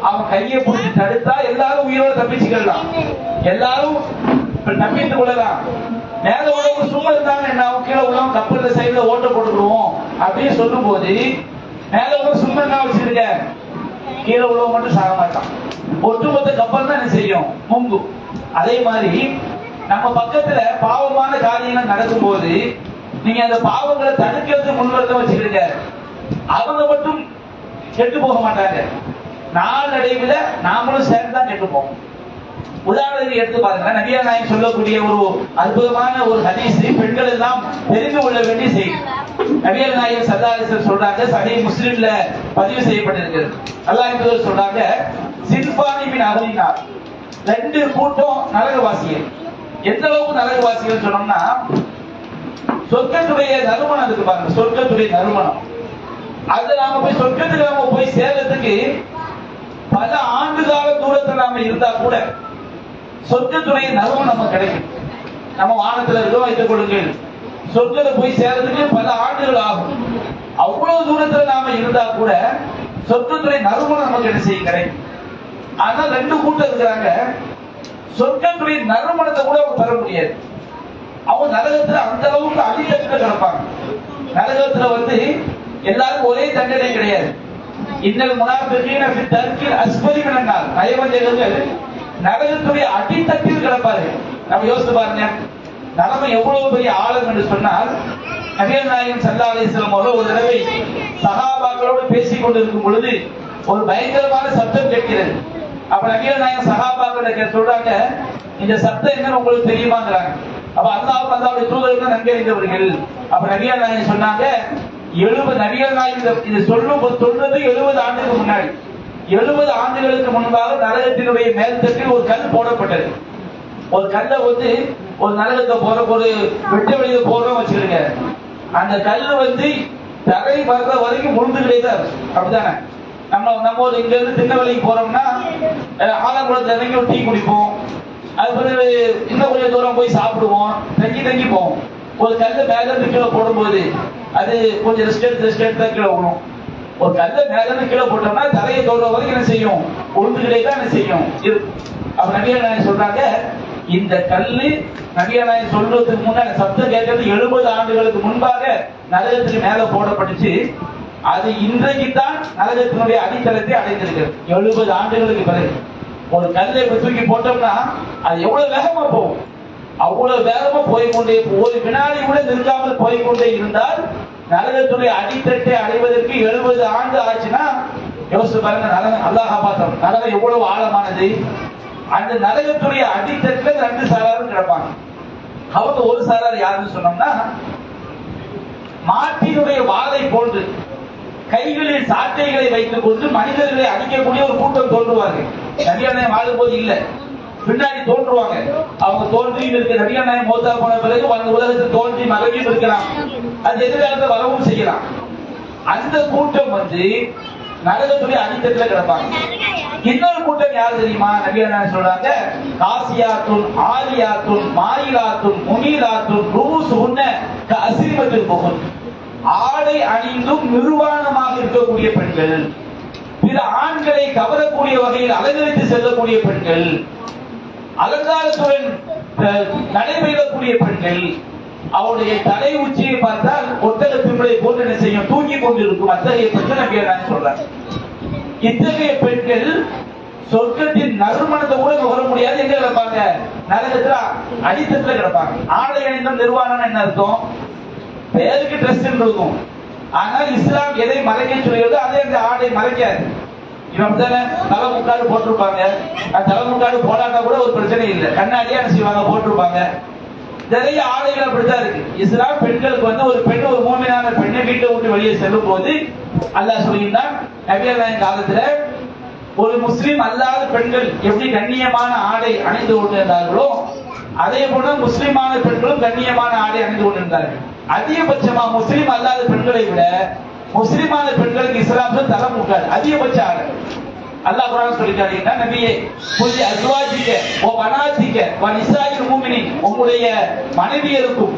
அவன் கையை பிடிச்சி தடுத்தா எல்லாரும் உயிரோட தப்பிச்சுக்கலாம், எல்லாரும் தப்பித்துக் கொள்ளலாம். மேல உள்ளவங்க சும்மா இருந்தாங்க என்ன ஆகும், கீழே உள்ளவங்க கப்பல்ல சைடுல ஓட்ட போட்டுக்கிடுவோம் அப்படின்னு சொல்லும் போது மேல உள்ள சும்மா என்ன வச்சிருக்க, கீழே உள்ளவங்க மட்டும் சாக மாட்டான், ஒட்டுமொத்த கப்பல் தான் என்ன செய்யும், முங்கும். அதே மாதிரி நம்ம பக்கத்துல பாவமான காரியங்கள் நடக்கும் போது நீங்க அந்த பாவங்களை தடுக்கிறது முன்வரத வச்சுக்கிடுங்க, அவங்க மட்டும் கெட்டு போக மாட்டாங்க, நாளடைவில் நாமளும் சேர்ந்துதான் கெட்டு போவோம். உதாரணத்துக்கு எடுத்து பாருங்க, நபிகள் நாயகம் சொல்லக்கூடிய ஒரு அற்புதமான ஒரு ஹதீஸ், பெண்கள் எல்லாம் தெரிந்து கொள்ள வேண்டிய செய்தி. நபிகள் நாயகம் ஸல்லல்லாஹு அலைஹி வஸல்லம் சொல்றாங்க, சஹீஹ் முஸ்லிம்ல பதிவு செய்யப்பட்டிருக்கிறது. அல்லாஹ் தூதர் சொல்றாங்க, சின்பானி மின் அஹ்லினார், ரெண்டு கூட்டம் நரகவாசிகள். எந்த அளவுக்கு நரகவாசிகள் சொன்னோம்னா, சொர்க்கத்துடைய நறுமணம் இருக்கு பாருங்க, சொர்க்கத்துடைய நறுமணம், அது நாம போய் சொர்க்கத்துக்கு நாம போய் சேர்றதுக்கு பல ஆண்டுகால தூரத்தில் நாம இருந்தா கூட சொர்க்கத்துடைய நறுமணம் நமக்கு கிடைக்கும். நம்ம வானத்துல இருக்கோம் வைத்துக் கொள்ளுங்கள், சொர்க்கத்தை போய் சேர்றதுக்கு பல ஆண்டுகள் ஆகும். அவ்வளவு தூரத்துல நாம இருந்தா கூட சொர்க்கத்துடைய நறுமணம் நமக்கு என்ன செய்ய கிடைக்கும். ஆனா ரெண்டு கூட்டம் இருக்கிறாங்க, சொர்க்கத்துடைய நறுமணத்தை கூட அவங்க தர முடியாது. அவங்க நரகத்துல அந்த அளவுக்கு அடித்தட்டு கிடப்பாங்க. நரகத்துல எல்லாரும் ஒரே தண்டனை கிடையாது. இன்னல் முனாஃபிகீன ஃபி தர்கில் அஸ்ஃபலி மினன் நார், நயவஞ்சகர்கள் நரகத்துடைய அடித்தட்டில் கிடப்பாரு. நம்ம யோசித்து பாருங்க, நரகம் எவ்வளவு பெரிய ஆழம் என்று சொன்னால், நபிகள் நாயகம் ஸல்லல்லாஹு அலைஹி வஸல்லம் அவர்கள் ஒரு தடவை சஹாபாக்களோடு பேசிக் கொண்டிருக்கும் பொழுது ஒரு பயங்கரமான சத்தம் கேட்கிறது. அப்ப நபிகள் நாயகம் சஹாபாக்கள் சொல்றாங்க, இந்த சத்தம் என்னன்னு உங்களுக்கு தெரியுமாங்கிறாங்க. அப்ப அல்லாஹ்வுடைய தூதர்கள் நன்கறிந்தவர்கள். அப்ப நபிகள் நாயகம் சொன்னாங்க, 70 நபிகள் நாயகம் இது சொன்னது 70 ஆண்டுகளுக்கு முன்னாடி, 70 ஆண்டுகளுக்கு முன்பாக நரகத்தினுடைய மேல்தட்டில் ஒரு கல் போடப்பட்டது. ஒரு கல்லை ஒரு நரகத்தை போற ஒரு வெட்ட வெளியில போறோம் வச்சிருங்க, அந்த கல்லு தரை வர்ற வரைக்கும் முழுந்துகிட்டே தான் இருக்கும். அப்படித்தானே, நம்ம இங்க இருந்து திருநெல்வேலிக்கு போறோம்னா ஆலங்குளத்துல இறங்கி ஒரு டீ குடிப்போம், அது பிறகு இன்னும் கொஞ்சம் தூரம் போய் சாப்பிடுவோம், தங்கி போவோம். ஒரு கல்லை மேல இருந்து கீழே போடும்போது அது கொஞ்சம் ரெஸ்ட் எடுத்து தான் கீழே விடும். ஒரு கல்லை மேல இருந்து கீழே போட்டோம்னா தரையை தோற வரைக்கும் என்ன செய்யும், உளுந்துகிட்டே தான் என்ன செய்யும் இருக்கும். அப்ப நபிகள் நாயகம் சொல்றாங்க, இந்த கல்லு நபிகள் நாயகம் சொல்றதுக்கு முன்னாடி சப்தம் கேட்கறது 70 ஆண்டுகளுக்கு முன்பாக நரகத்துக்கு மேல போடப்பட்டுச்சு. அது இன்றைக்கு தான் நரகத்தினுடைய அடித்தளத்தை அடைந்திருக்கிறது. 70 ஆண்டுகளுக்கு பிறகு ஒரு கல்லை தூக்கி போட்டோம்னா அது எவ்வளவு வேகமா போகும். அவ்வளவு வேகமா போய்கொண்டே, ஒரு வினாடி கூட நிற்காமல் போய்கொண்டே இருந்தால் நரகத்துடைய அடித்தட்டை அடைவதற்கு 70 ஆண்டு ஆச்சுன்னா யோசிச்சு பாருங்க. நரகம் அல்லாஹ் காப்பாத்தம். நரகம் எவ்வளவு ஆழமானது. அந்த நரகத்துடைய அடித்தட்டுல 2 சாராரும் கிடப்பாங்க. அவங்க ஒரு சாரார் யாருன்னு சொன்னோம்னா, மாட்டினுடைய வாளை போன்று கைகளில் சாட்டைகளை வைத்துக் கொண்டு மனிதர்களை அடிக்கக்கூடிய ஒரு கூட்டம் தோன்றுவார்கள். நபிகள் நாயகம் வாழும் போது இல்ல, பின்னாடி தோன்றுவாங்க. அவங்க தோன்றியும் இருக்கு. நபிகள் நாயகம் மௌத்தா போன பிறகு அந்த உலகத்தில் தோன்றி மறைஞ்சும் இருக்கலாம். அது எதிர்காலத்தில் வரவும் செய்யலாம். அந்த கூட்டம் நரகத்துடைய அடித்தட்டுல கிடப்பாங்க. இன்னொரு கூட்டம் யார் தெரியுமா? நபிகள் நாயகம் சொல்றாங்க, காசியாத்துன் ஆலியாத்துன் மாயிலாத்துன் முனீலாத்துன் ரூசுன்ன கஅஸிமத்துல் புகுன். ஆடை அணிந்தும் நிர்வாணமாக இருக்கக்கூடிய பெண்கள், பிற ஆண்களை கவரக்கூடிய வகையில் அலங்கரித்து செல்லக்கூடிய பெண்கள், அலங்காரத்துடன் நடைபெறக்கூடிய பெண்கள், அவருடைய தலை உச்சியை பார்த்தால் ஒட்டக திமிரை போன்று என்ன செய்யும், தூங்கி கொண்டிருக்கும். அத்தகைய பெண்கள் நபிகள் நாயகம் சொல்றாங்க. இத்தகைய பெண்கள் சொர்க்கத்தின் நறுமணத்தை கூட நுகர முடியாது. எங்க கிடப்பாங்க? நரகத்துல அடித்தட்டுல கிடப்பாங்க. ஆடை அணிந்தும் நிர்வாணம் என்ன அர்த்தம்? பேருக்கு ட்ரெஸ் இருக்கும். ஆனால் இஸ்லாம் எதை மறைக்க சொல்கிறதோ அதை அந்த ஆடை மறைக்காது. இவன் தானே தலை முக்காடு போட்டிருப்பாங்க. தலை முக்காடு போடாட்டா கூட ஒரு பிரச்சனை இல்லை. கண்ணாடியா என்ன செய்வாங்க, போட்டிருப்பாங்க. நிறைய ஆடைகள் அப்படித்தான் இருக்கு. இஸ்லாம் பெண்களுக்கு ஒரு பெண், ஒரு மூமினான பெண்ணை வீட்டை விட்டு வெளியே செல்லும் போது அல்லாஹ் சொல்கிறான், நபிகள் நாயகம் காலத்துல ஒரு முஸ்லிம் அல்லாத பெண்கள் எப்படி கண்ணியமான ஆடை அணிந்து கொண்டிருந்தார்களோ அதே போல முஸ்லிமான பெண்களும் கண்ணியமான ஆடை அணிந்து கொண்டிருந்தார்கள். அதிகபட்சமா முஸ்லிம் அல்லாத பெண்களை விட முஸ்லிமான பெண்களுக்கு இஸ்லாம்ல தலை முக்காடு அதிகபட்ச ஆடை. அல்லாஹ் குர்ஆன் சொல்லிட்டாருன்னா, நபியே குல்லி அஸ்வாஜிக வ பனாதிக வ நிசாஇல் முஃமினீன், உங்களுடைய மனைவியருக்கும்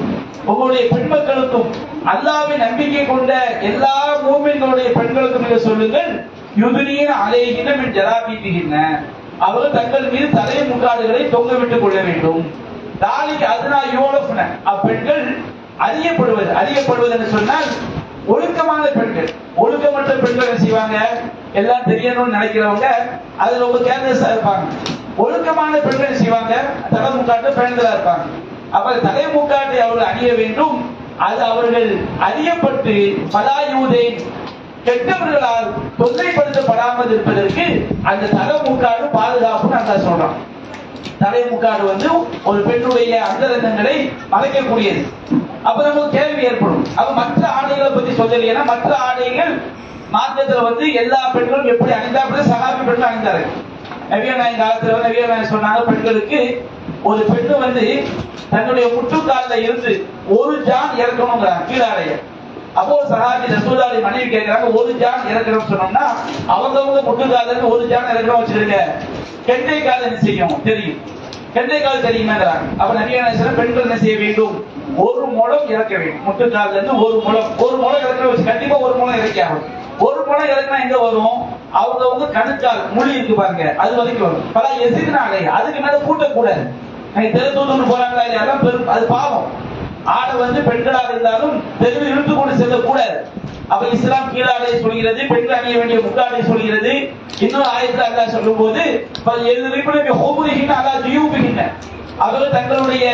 உங்களுடைய பெண்மக்களுக்கும் அல்லாஹ்வை நம்பிக்கை கொண்ட எல்லா மூமின்களுடைய பெண்களுக்கும் நீங்க சொல்லுங்கள், யுதுனீன அலைஹின்ன மின் ஜலாபீபிஹின்ன, அவர்கள் தங்கள் மீது தலை முக்காடுகளை தொங்க விட்டுக் கொள்ள வேண்டும். தாலிக்கு அதுனா யோலஃப்ன, அப்பெண்கள் அறியப்படுவது என்று சொன்னால் ஒழுக்கமான பெண்கள். ஒழுக்கமற்ற பெண்கள் என்ன செய்வாங்க, எல்லாம் தெரியணும்னு நினைக்கிறவங்க அதுல ரொம்ப கேர்லெஸ்ஸா இருப்பாங்க. ஒழுக்கமான பெண்கள் செய்வாங்க, தலை முக்காட்டு பெண்களா இருப்பாங்க. அப்ப தலை முக்காட்டை அவர்கள் அணிய வேண்டும். அது அவர்கள் அறியப்பட்டு பலாயூதை கெட்டவர்களால் தொல்லைப்படுத்தப்படாமல் இருப்பதற்கு அந்த தலை முக்காடு பாதுகாப்புன்னு அங்க சொல்றான். தலை முக்காடு ஒரு பெண்ணுடைய அந்தரங்கங்களை மறைக்கக்கூடியது. அப்ப நமக்கு கேள்வி ஏற்படும், அப்ப மற்ற ஆடைகளை பத்தி சொல்லலைன்னா மற்ற ஆடைகள் மார்க்கத்துல எல்லா பெண்களும் எப்படி அணிந்தா சகாபி பெண்கள் அணிந்தாரு. நபிகள் நாயகம் காலத்துல நபிகள் நாயகம் சொன்னாங்க, பெண்களுக்கு ஒரு பெண்ணு தன்னுடைய முட்டுக்கால இருந்து ஒரு ஜான் இறக்கணுங்கிறாங்க கீழாடைய. அப்போ ஒரு சகாபி ரசூலுல்லாஹி மனைவி கேட்கிறாங்க, ஒரு ஜான் இறக்கணும்னு சொன்னோம்னா அவங்க முட்டுக்கால இருந்து ஒரு ஜான் இறக்கணும் வச்சிருக்க, கெண்டை கால என்ன செய்யும் தெரியும், கெண்டை கால் தெரியுமாங்கிறாங்க. அப்ப நபிகள் நாயகம் பெண்கள் என்ன செய்ய வேண்டும், ஒரு முழம் இறக்க வேண்டும். முட்டுக்கால இருந்து ஒரு முழம் இறக்க வச்சு கண்டிப்பா ஒரு முழம் இறக்கி ஆகும். ஒரு முழம் இறக்கினா எங்க வரும், அவங்க கணுக்கால் முழி இருக்கு பாருங்க, அது வரைக்கும் வரும். பல எசினாலே அதுக்கு மேல கூட்டக்கூடாது. தெருத்தூத்து போறாங்களா இல்லையா, அது பாவம். ஆடை பெண்களாக இருந்தாலும் தெருவில் இழுத்து கொண்டு செல்லக்கூடாது. அப்ப இஸ்லாம் கீழாடை சொல்கிறது, பெண்கள் அணிய வேண்டிய முக்காடை சொல்கிறது. இன்னொரு ஆயத்துல அல்லாஹ் சொல்லும் போது அவர்கள் தங்களுடைய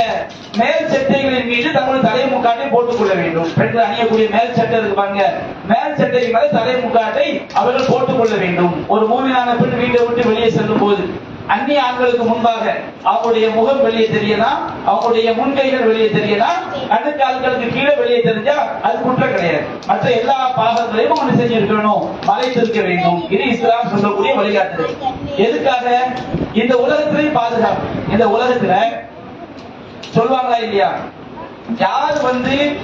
மேல் சட்டைகளின் மீது தங்களுடைய தலை முக்காட்டை போட்டுக் கொள்ள வேண்டும். பெண்கள் அணியக்கூடிய மேல் சட்டை இருக்கு பாருங்க, மேல் சட்டை மேல தலை முக்காட்டை அவர்கள் போட்டுக் கொள்ள வேண்டும். ஒரு மூமினான பெண் வீட்டை விட்டு வெளியே செல்லும் போது அந்நிய ஆண்களுக்கு முன்பாக அவங்களுடைய முகம் வெளியே தெரியலாம், அவங்களுடைய முன்கைகள் வெளியே தெரியலாம், கணுக்கால்களுக்கு கீழே வெளியே தெரிஞ்சா அது குற்றம் கிடையாது. மற்ற எல்லா பாகங்களையும் ஒன்று செஞ்சிருக்கணும், மறைத்திருக்க வேண்டும். இது இஸ்லாம் சொல்லக்கூடிய வழிகாட்டுதல். எதுக்காக? இந்த உலகத்திலையும் பாதுகாப்பு. இந்த உலகத்துல சொல்வாங்களா இல்லையா, யார்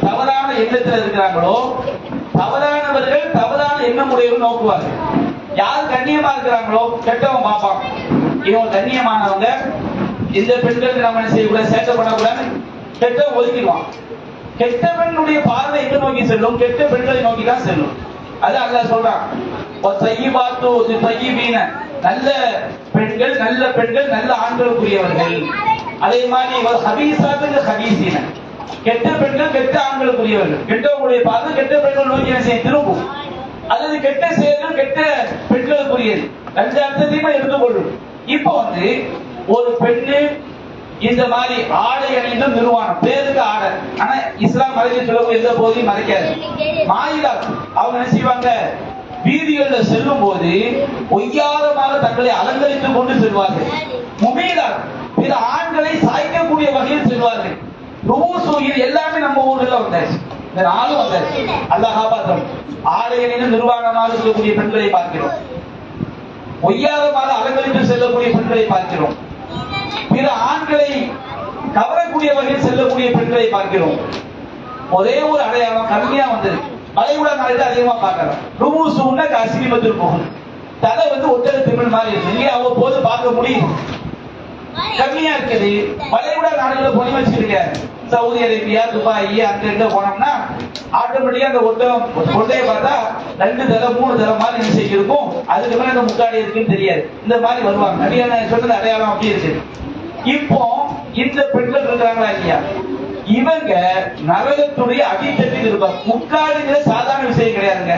தவறான எண்ணத்தில் இருக்கிறாங்களோ தவறானவர்கள் தவறான எண்ணம் உடையவர்கள் நோக்குவார்கள். யார் கண்ணியமா இருக்கிறாங்களோ கெட்டவன் பார்ப்பான், இவங்க கண்ணியமானவங்க, இந்த பெண்களுக்கு நம்ம என்ன செய்யக்கூடாது, சேட்டை பண்ணக்கூடாது, கெட்டவன் ஒதுக்கிடுவான். கெட்டவனுடைய பார்வை எங்க நோக்கி செல்லும், கெட்ட பெண்களை நோக்கி தான் செல்லும். அது அல்லாஹ் சொல்றான், நல்ல பெண்கள் நல்ல ஆண்களுக்குரியவர்கள். அதே மாதிரி ஹபீசாத்துக்கு ஹபீசீன, கெட்ட பெண்கள் கெட்ட ஆண்களுக்குரியவர்கள். கெட்டவங்களுடைய பார்த்து கெட்ட பெண்கள் நோக்கி என்ன செய்ய திரும்பும், அல்லது கெட்ட செயல்கள் கெட்ட பெண்களுக்குரியது. ரெண்டு அர்த்தத்தையுமே எடுத்துக்கொள்ளும். இப்போ ஒரு பெண்ணு இந்த மாதிரி ஆடை அணிந்து நிர்வாணம், பேருக்கு ஆடை, ஆனா இஸ்லாம் மறைக்க சொல்லக்கூடிய எந்த போதையும் மறைக்காது. மாயிலா அவங்க என்ன செய்வாங்க, வீதிகளில் செல்லும் போது ஒய்யாரமாக தங்களை அலங்கரித்துக் கொண்டு செல்வார்கள். முமீலா பிற ஆண்களை சாய்க்கக்கூடிய வகையில் செல்வார்கள். இது எல்லாமே நம்ம ஊர்ல வந்தாச்சு, இந்த நாளும் வந்தாச்சு. அல்லாஹ் காப்பாற்றும். ஆடை அணிந்து நிர்வாணமாக இருக்கக்கூடிய பெண்களை பார்க்கிறோம், ஒய்யாரமாக அலங்கரித்து செல்லக்கூடிய பெண்களை பார்க்கிறோம், பிற ஆண்களை கவரக்கூடிய வகையில் செல்லக்கூடிய பெண்களை பார்க்கிறோம். ஒரே ஒரு அடையாளம் கம்மியா வந்தது, வளைகுடா நாடுகள் அதிகமா பார்க்கலாம். ருமூசுன்னா காசினிமத்தில் போகும், தலை ஒட்டக திமிழ் மாதிரி இருக்கு, இங்கே அவ்வப்போது பார்க்க முடியும், கம்மியா இருக்குது. வளைகுடா நாடுகளை போய் வச்சிருக்க, சவுதி அரேபியா, துபாய், அங்க போனோம்னா ஆட்டோமேட்டிக்கா அந்த ஒட்டையை பார்த்தா 2 தலை 3 தலை மாதிரி நிச்சயம் இருக்கும். அதுக்கு மேல அந்த முக்காடி இருக்குன்னு தெரியாது. இந்த மாதிரி வருவாங்க. நிறைய சொன்னது அடையாளம் அப்படி இருக்கு. இப்போ இந்த பெண்கள் இருக்கிறாங்களா இல்லையா, இவங்க நரகத்துடைய அடித்தட்டில் இருப்பாங்க. முக்காடுங்கிற சாதாரண விஷயம் கிடையாதுங்க.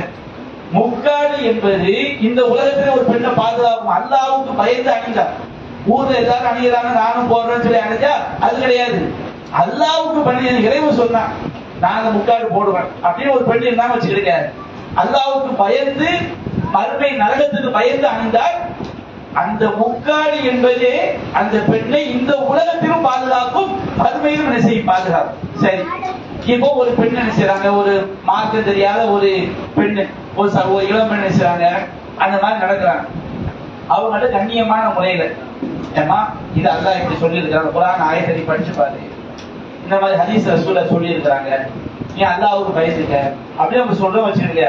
முக்காடு என்பது இந்த உலகத்துல ஒரு பெண்ணை பாதுகாக்கும். அல்லாவுக்கு பயந்து அணிந்தா, ஊர்ல எல்லாரும் அணிகிறாங்க நானும் போடுறேன்னு சொல்லி அணிஞ்சா அது கிடையாது. அல்லாவுக்கு பண்ணி இறைவன் சொன்னான், நான் அந்த முக்காடு போடுவேன் அப்படின்னு ஒரு பெண் இருந்தா வச்சுக்கிடுங்க. அல்லாவுக்கு பயந்து மறுமை நரகத்துக்கு பயந்து அணிந்தால் அந்த முக்காடு என்பதே அந்த பெண்ணை இந்த உலகத்திலும் பாதுகாக்கும், மறுமையிலும் என்ன செய்யும், பாதுகாக்கும். சரி, இப்போ ஒரு பெண் என்ன செய்யறாங்க, ஒரு மார்க்கம் தெரியாத ஒரு பெண்ணு, ஒரு இளம் பெண் என்ன செய்யறாங்க, அந்த மாதிரி நடக்கிறாங்க. அவங்கள்ட்ட கண்ணியமான முறையில, ஏமா இது அல்லாஹ் இப்படி சொல்லி இருக்கிறாங்க, குர்ஆன் ஆயத்தை படிச்சு பாரு, இந்த மாதிரி ஹதீஸ் ரசூல சொல்லி இருக்கிறாங்க, நீ அல்லாஹ்வுக்கு பயந்துக்க அப்படின்னு நம்ம சொல்றோம் வச்சுருங்க.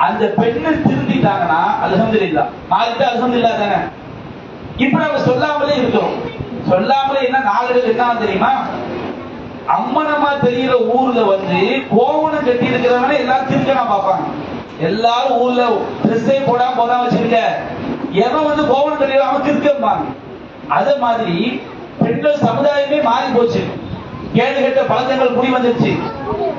அந்த பெண்ணு திருந்திட்டாங்கன்னா அல்ஹம்துலில்லாஹ், மாறிட்டு அல்ஹம்துலில்லாஹ் தானே. இப்ப நம்ம சொல்லாமலே இருக்கிறோம். சொல்லாமலே என்ன நாடுகள் என்ன தெரியுமா, அம்மனமா தெரிகிற ஊர்ல கோவணம் கட்டி இருக்கிறவங்க எல்லாரும் திருக்கனா பார்ப்பாங்க. எல்லாரும் ஊர்ல ட்ரெஸ்ஸே போடாம போதா வச்சிருக்க, எவன் கோவணம் கட்டி அவன் திருக்கம்பாங்க. அத மாதிரி பெண்கள் சமுதாயமே மாறி போச்சு. கேடு கெட்ட பழக்கங்கள் குடி வந்துருச்சு.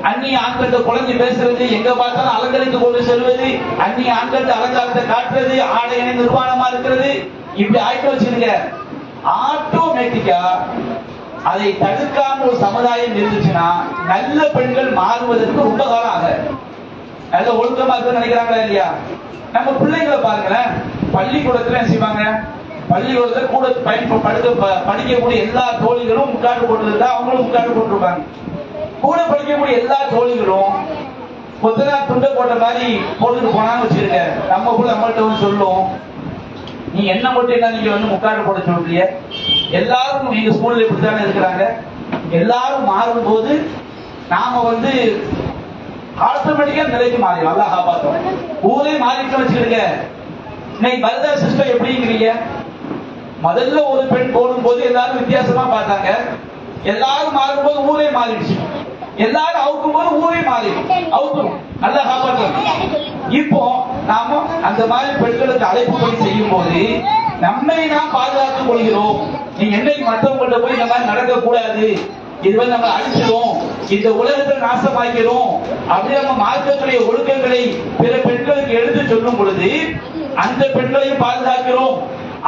அந்நிய ஆண்கிட்ட குழந்தை பேசுறது, எங்க பார்த்தாலும் அலங்கரித்து கொண்டு செல்வது, அந்நிய ஆண்கிட்ட அலங்காரத்தை காட்டுறது, ஆடை அணி நிர்வாணமா இருக்கிறது, இப்படி ஆயிட்டு வச்சிருக்க. ஆட்டோமேட்டிக்கா அதை தடுக்காம ஒரு சமுதாயம் இருந்துச்சுன்னா நல்ல பெண்கள் மாறுவதற்கு ரொம்ப காலம் ஆக, நல்ல ஒழுக்கமா இருக்கு நினைக்கிறாங்களா இல்லையா. நம்ம பிள்ளைங்களை பாருங்களேன், பள்ளிக்கூடத்துல செய்வாங்க, பள்ளிக்கூடத்துல கூட படிக்கக்கூடிய எல்லா தோழிகளும் முக்காடு போட்டுருந்தா அவங்களும் முக்காடு போட்டிருப்பாங்க. கூட படிக்கக்கூடிய எல்லா தோழிகளும் கொத்தனா துண்டை போட்ட மாதிரி போட்டுட்டு போனான்னு வச்சிருக்க, நம்ம கூட நம்மள்கிட்ட சொல்லும், நீ என்ன மட்டும் என்ன நீங்க முக்காடு போட சொல்றீங்க, எல்லாரும் எங்க ஸ்கூல்ல இப்படித்தானே இருக்கிறாங்க. எல்லாரும் மாறும் போது நாம ஆட்டோமேட்டிக்கா நிலைக்கு மாறிடும். அல்லாஹ் காப்பாத்தும். ஊரே மாறிட்டு வச்சிருக்க. இன்னைக்கு பரதா சிஸ்டம் எப்படிங்கிறீங்க, முதல்ல ஒரு பெண் போடும் போது எல்லாரும் வித்தியாசமா பார்த்தாங்க, எல்லாரும் மாறும்போது ஊரே மாறிடுச்சு, எல்லாரும் அவுக்கும் போது ஊரே மாறி அவுக்கும். அல்லாஹ் காப்பாத்தும். இப்போ நாம அந்த மாதிரி பெண்களுக்கு அழைப்பு பணி செய்யும் போது நம்மை நாம் பாதுகாத்துக் கொள்கிறோம். நீங்க என்னைக்கு மற்றவங்கள்ட்ட போய் இந்த மாதிரி நடக்க கூடாது, இது நம்ம அழிச்சிடும், இந்த உலகத்தை நாசமாக்கிறோம் அப்படி நம்ம மார்க்கத்துடைய ஒழுக்கங்களை பிற பெண்களுக்கு எடுத்து சொல்லும் பொழுது அந்த பெண்களையும் பாதுகாக்கிறோம்.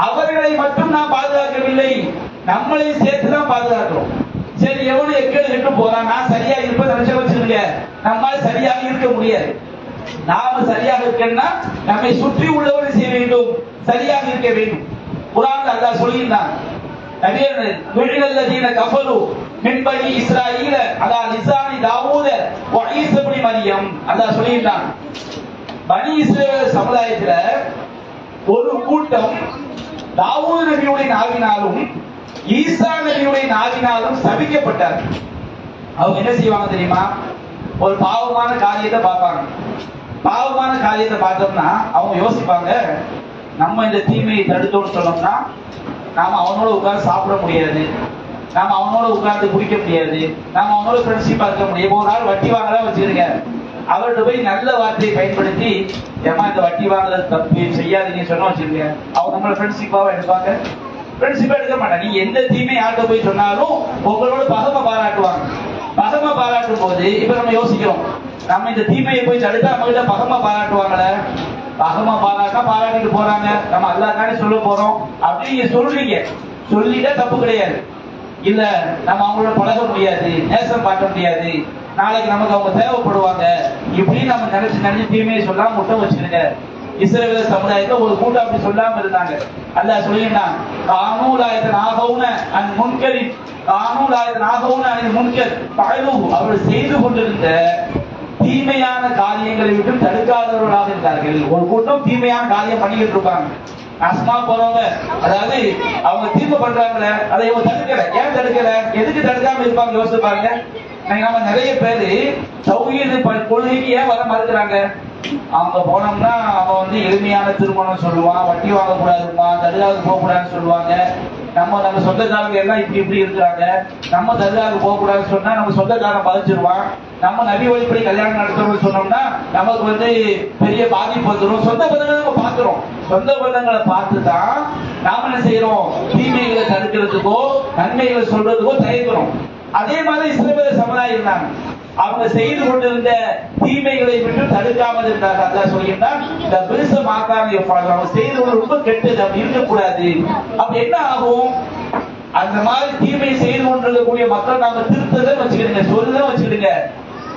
அவர்களை மட்டும் நாம் பாதுகாக்கவில்லை, நம்மளை சேர்த்துதான் பாதுகாக்கிறோம். சரி, எவனும் எக்கேடு கெட்டு போறான், நான் சரியா இருப்பேன் நினைச்ச வச்சிருக்க, நம்மால சரியாக இருக்க முடியாது. நாம சரியாக இருக்கணும்னா நம்மை சுற்றி உள்ளவரை செய்ய வேண்டும், சரியாக இருக்க வேண்டும். குர்ஆன்ல அல்லாஹ் சொல்லியிருந்தான், நபியல்லதீன கஃபரு மின் பனி இஸ்ராயீல அலா லிசானி தாவூத வ ஈஸா இப்னு மரியம். அல்லாஹ் சொல்லியிருந்தான், பனி இஸ்ரவேல் சமுதாயத்துல ஒரு கூட்டம் தாவூத் நபியுடைய நாவினாலும் ஈசா நபியுடைய நாவினாலும் சபிக்கப்பட்டார். அவங்க என்ன செய்வாங்க தெரியுமா, ஒரு பாவமான காரியத்தை பார்ப்பாங்க. பாவமான காரியத்தை பார்த்தோம்னா அவங்க யோசிப்பாங்க, நம்ம இந்த தீமையை தடுத்தோம்னு சொன்னோம்னா நாம அவனோட உட்கார்ந்து சாப்பிட முடியாது, நாம அவனோட உட்கார்ந்து குடிக்க முடியாது, நாம அவனோட ஃப்ரெண்ட்ஷிப்பா இருக்க முடியாது. ஒரு நாள் வட்டி வாங்கலாம் வச்சிருக்க, அவர்கிட்ட போய் நல்ல வார்த்தையை பயன்படுத்தி ஏமா இந்த வட்டி வாங்குறது தப்பு செய்யாதீங்க சொன்னா வச்சிருக்கீங்க, அவங்க நம்மள ஃப்ரெண்ட்ஷிப்பாவா எடுப்பாங்க? ஃப்ரெண்ட்ஷிப்பா எடுக்க மாட்டாங்க. நீங்க எந்த தீமை யார்கிட்ட போய் சொன்னாலும் உங்களோட பகமை பாராட்டுவாங்க. பகமை பாராட்டும் போது இப்ப நம்ம யோசிக்கிறோம், நம்ம இந்த தீமையை போய் தடுத்தா நம்ம கிட்ட பகமை பாராட்டுவாங்களே. பகமா பாராட்டிட்டு போறாங்க, நம்ம அல்லாஹ் தானே சொல்ல போறோம் அப்படின்னு நீங்க சொல்றீங்க. சொல்லிட்டா தப்பு கிடையாது. இல்ல நம்ம அவங்களோட பழக முடியாது, நேசம் பார்க்க முடியாது, நாளைக்கு நமக்கு அவங்க தேவைப்படுவாங்க இப்படின்னு நம்ம நினைச்சு தீமையை சொல்லாம முட்டை வச்சிருங்க. இஸ்ரவேல் சமுதாயத்துல ஒரு கூட்டம் அப்படி சொல்லாம இருந்தாங்க. அல்லாஹ் சொல்லிட்டான், கானூலாயத்தன் ஆகவுன அன் முன்கரி கானூலாயத்தன் ஆகவுன அன் முன்கர் பகலு, அவர்கள் செய்து கொண்டிருந்த தீமையான காரியங்களை விட்டு தடுக்காதவர்களாக இருந்தார்கள். ஒரு கூட்டம் தீமையான காரியம் பண்ணிக்கிட்டு இருப்பாங்க, நாசமா போறவங்க, அதாவது அவங்க தீமை பண்றாங்களே அதை இவங்க தடுக்கல. ஏன் தடுக்கல? எதுக்கு தடுக்காம இருப்பாங்க யோசிச்சு பாருங்க. நம்ம நிறைய பேரு தௌஹீது கொள்கைக்கு ஏன் வர மறுக்கிறாங்க? அவங்க போனோம்னா அவன் வந்து எளிமையான திருமணம் சொல்லுவான், வட்டி வாங்கக்கூடாதுமா, தர்காவுக்கு போக கூடாதுன்னு சொல்லுவாங்க. நம்ம சொந்தக்காரங்க எல்லாம் இப்படி இருக்கிறாங்க, நம்ம தர்காவுக்கு போக கூடாதுன்னு சொன்னா நம்ம சொந்தக்காரன் பதிச்சிருவான். நம்ம நபி வழிப்படி கல்யாணம் நடத்தணும்னு சொன்னோம்னா நமக்கு வந்து பெரிய பாதிப்பு வந்துடும். சொந்த பந்தங்களை நம்ம பார்க்கிறோம், சொந்த பந்தங்களை பார்த்துதான் நாம என்ன செய்யறோம்? தீமைகளை தடுக்கிறதுக்கோ நன்மைகளை சொல்றதுக்கோ தயக்கிறோம். அதே மாதிரி இஸ்ரவேல் சமுதாயம் இருந்தாங்க, அவங்க செய்து கொண்டிருந்த தீமைகளை விட்டு தடுக்காமல் இருந்தாங்க. அல்லாஹ் சொல்லியிருந்தான், இந்த பெருச மாக்கான அவங்க செய்து கொண்டு ரொம்ப கெட்டது, அப்படி இருக்கக்கூடாது. அப்ப என்ன ஆகும்? அந்த மாதிரி தீமை செய்து கொண்டிருக்கக்கூடிய மக்கள் நாம திருத்ததை வச்சுக்கிடுங்க, சொல்ல வச்சுக்கிடுங்க,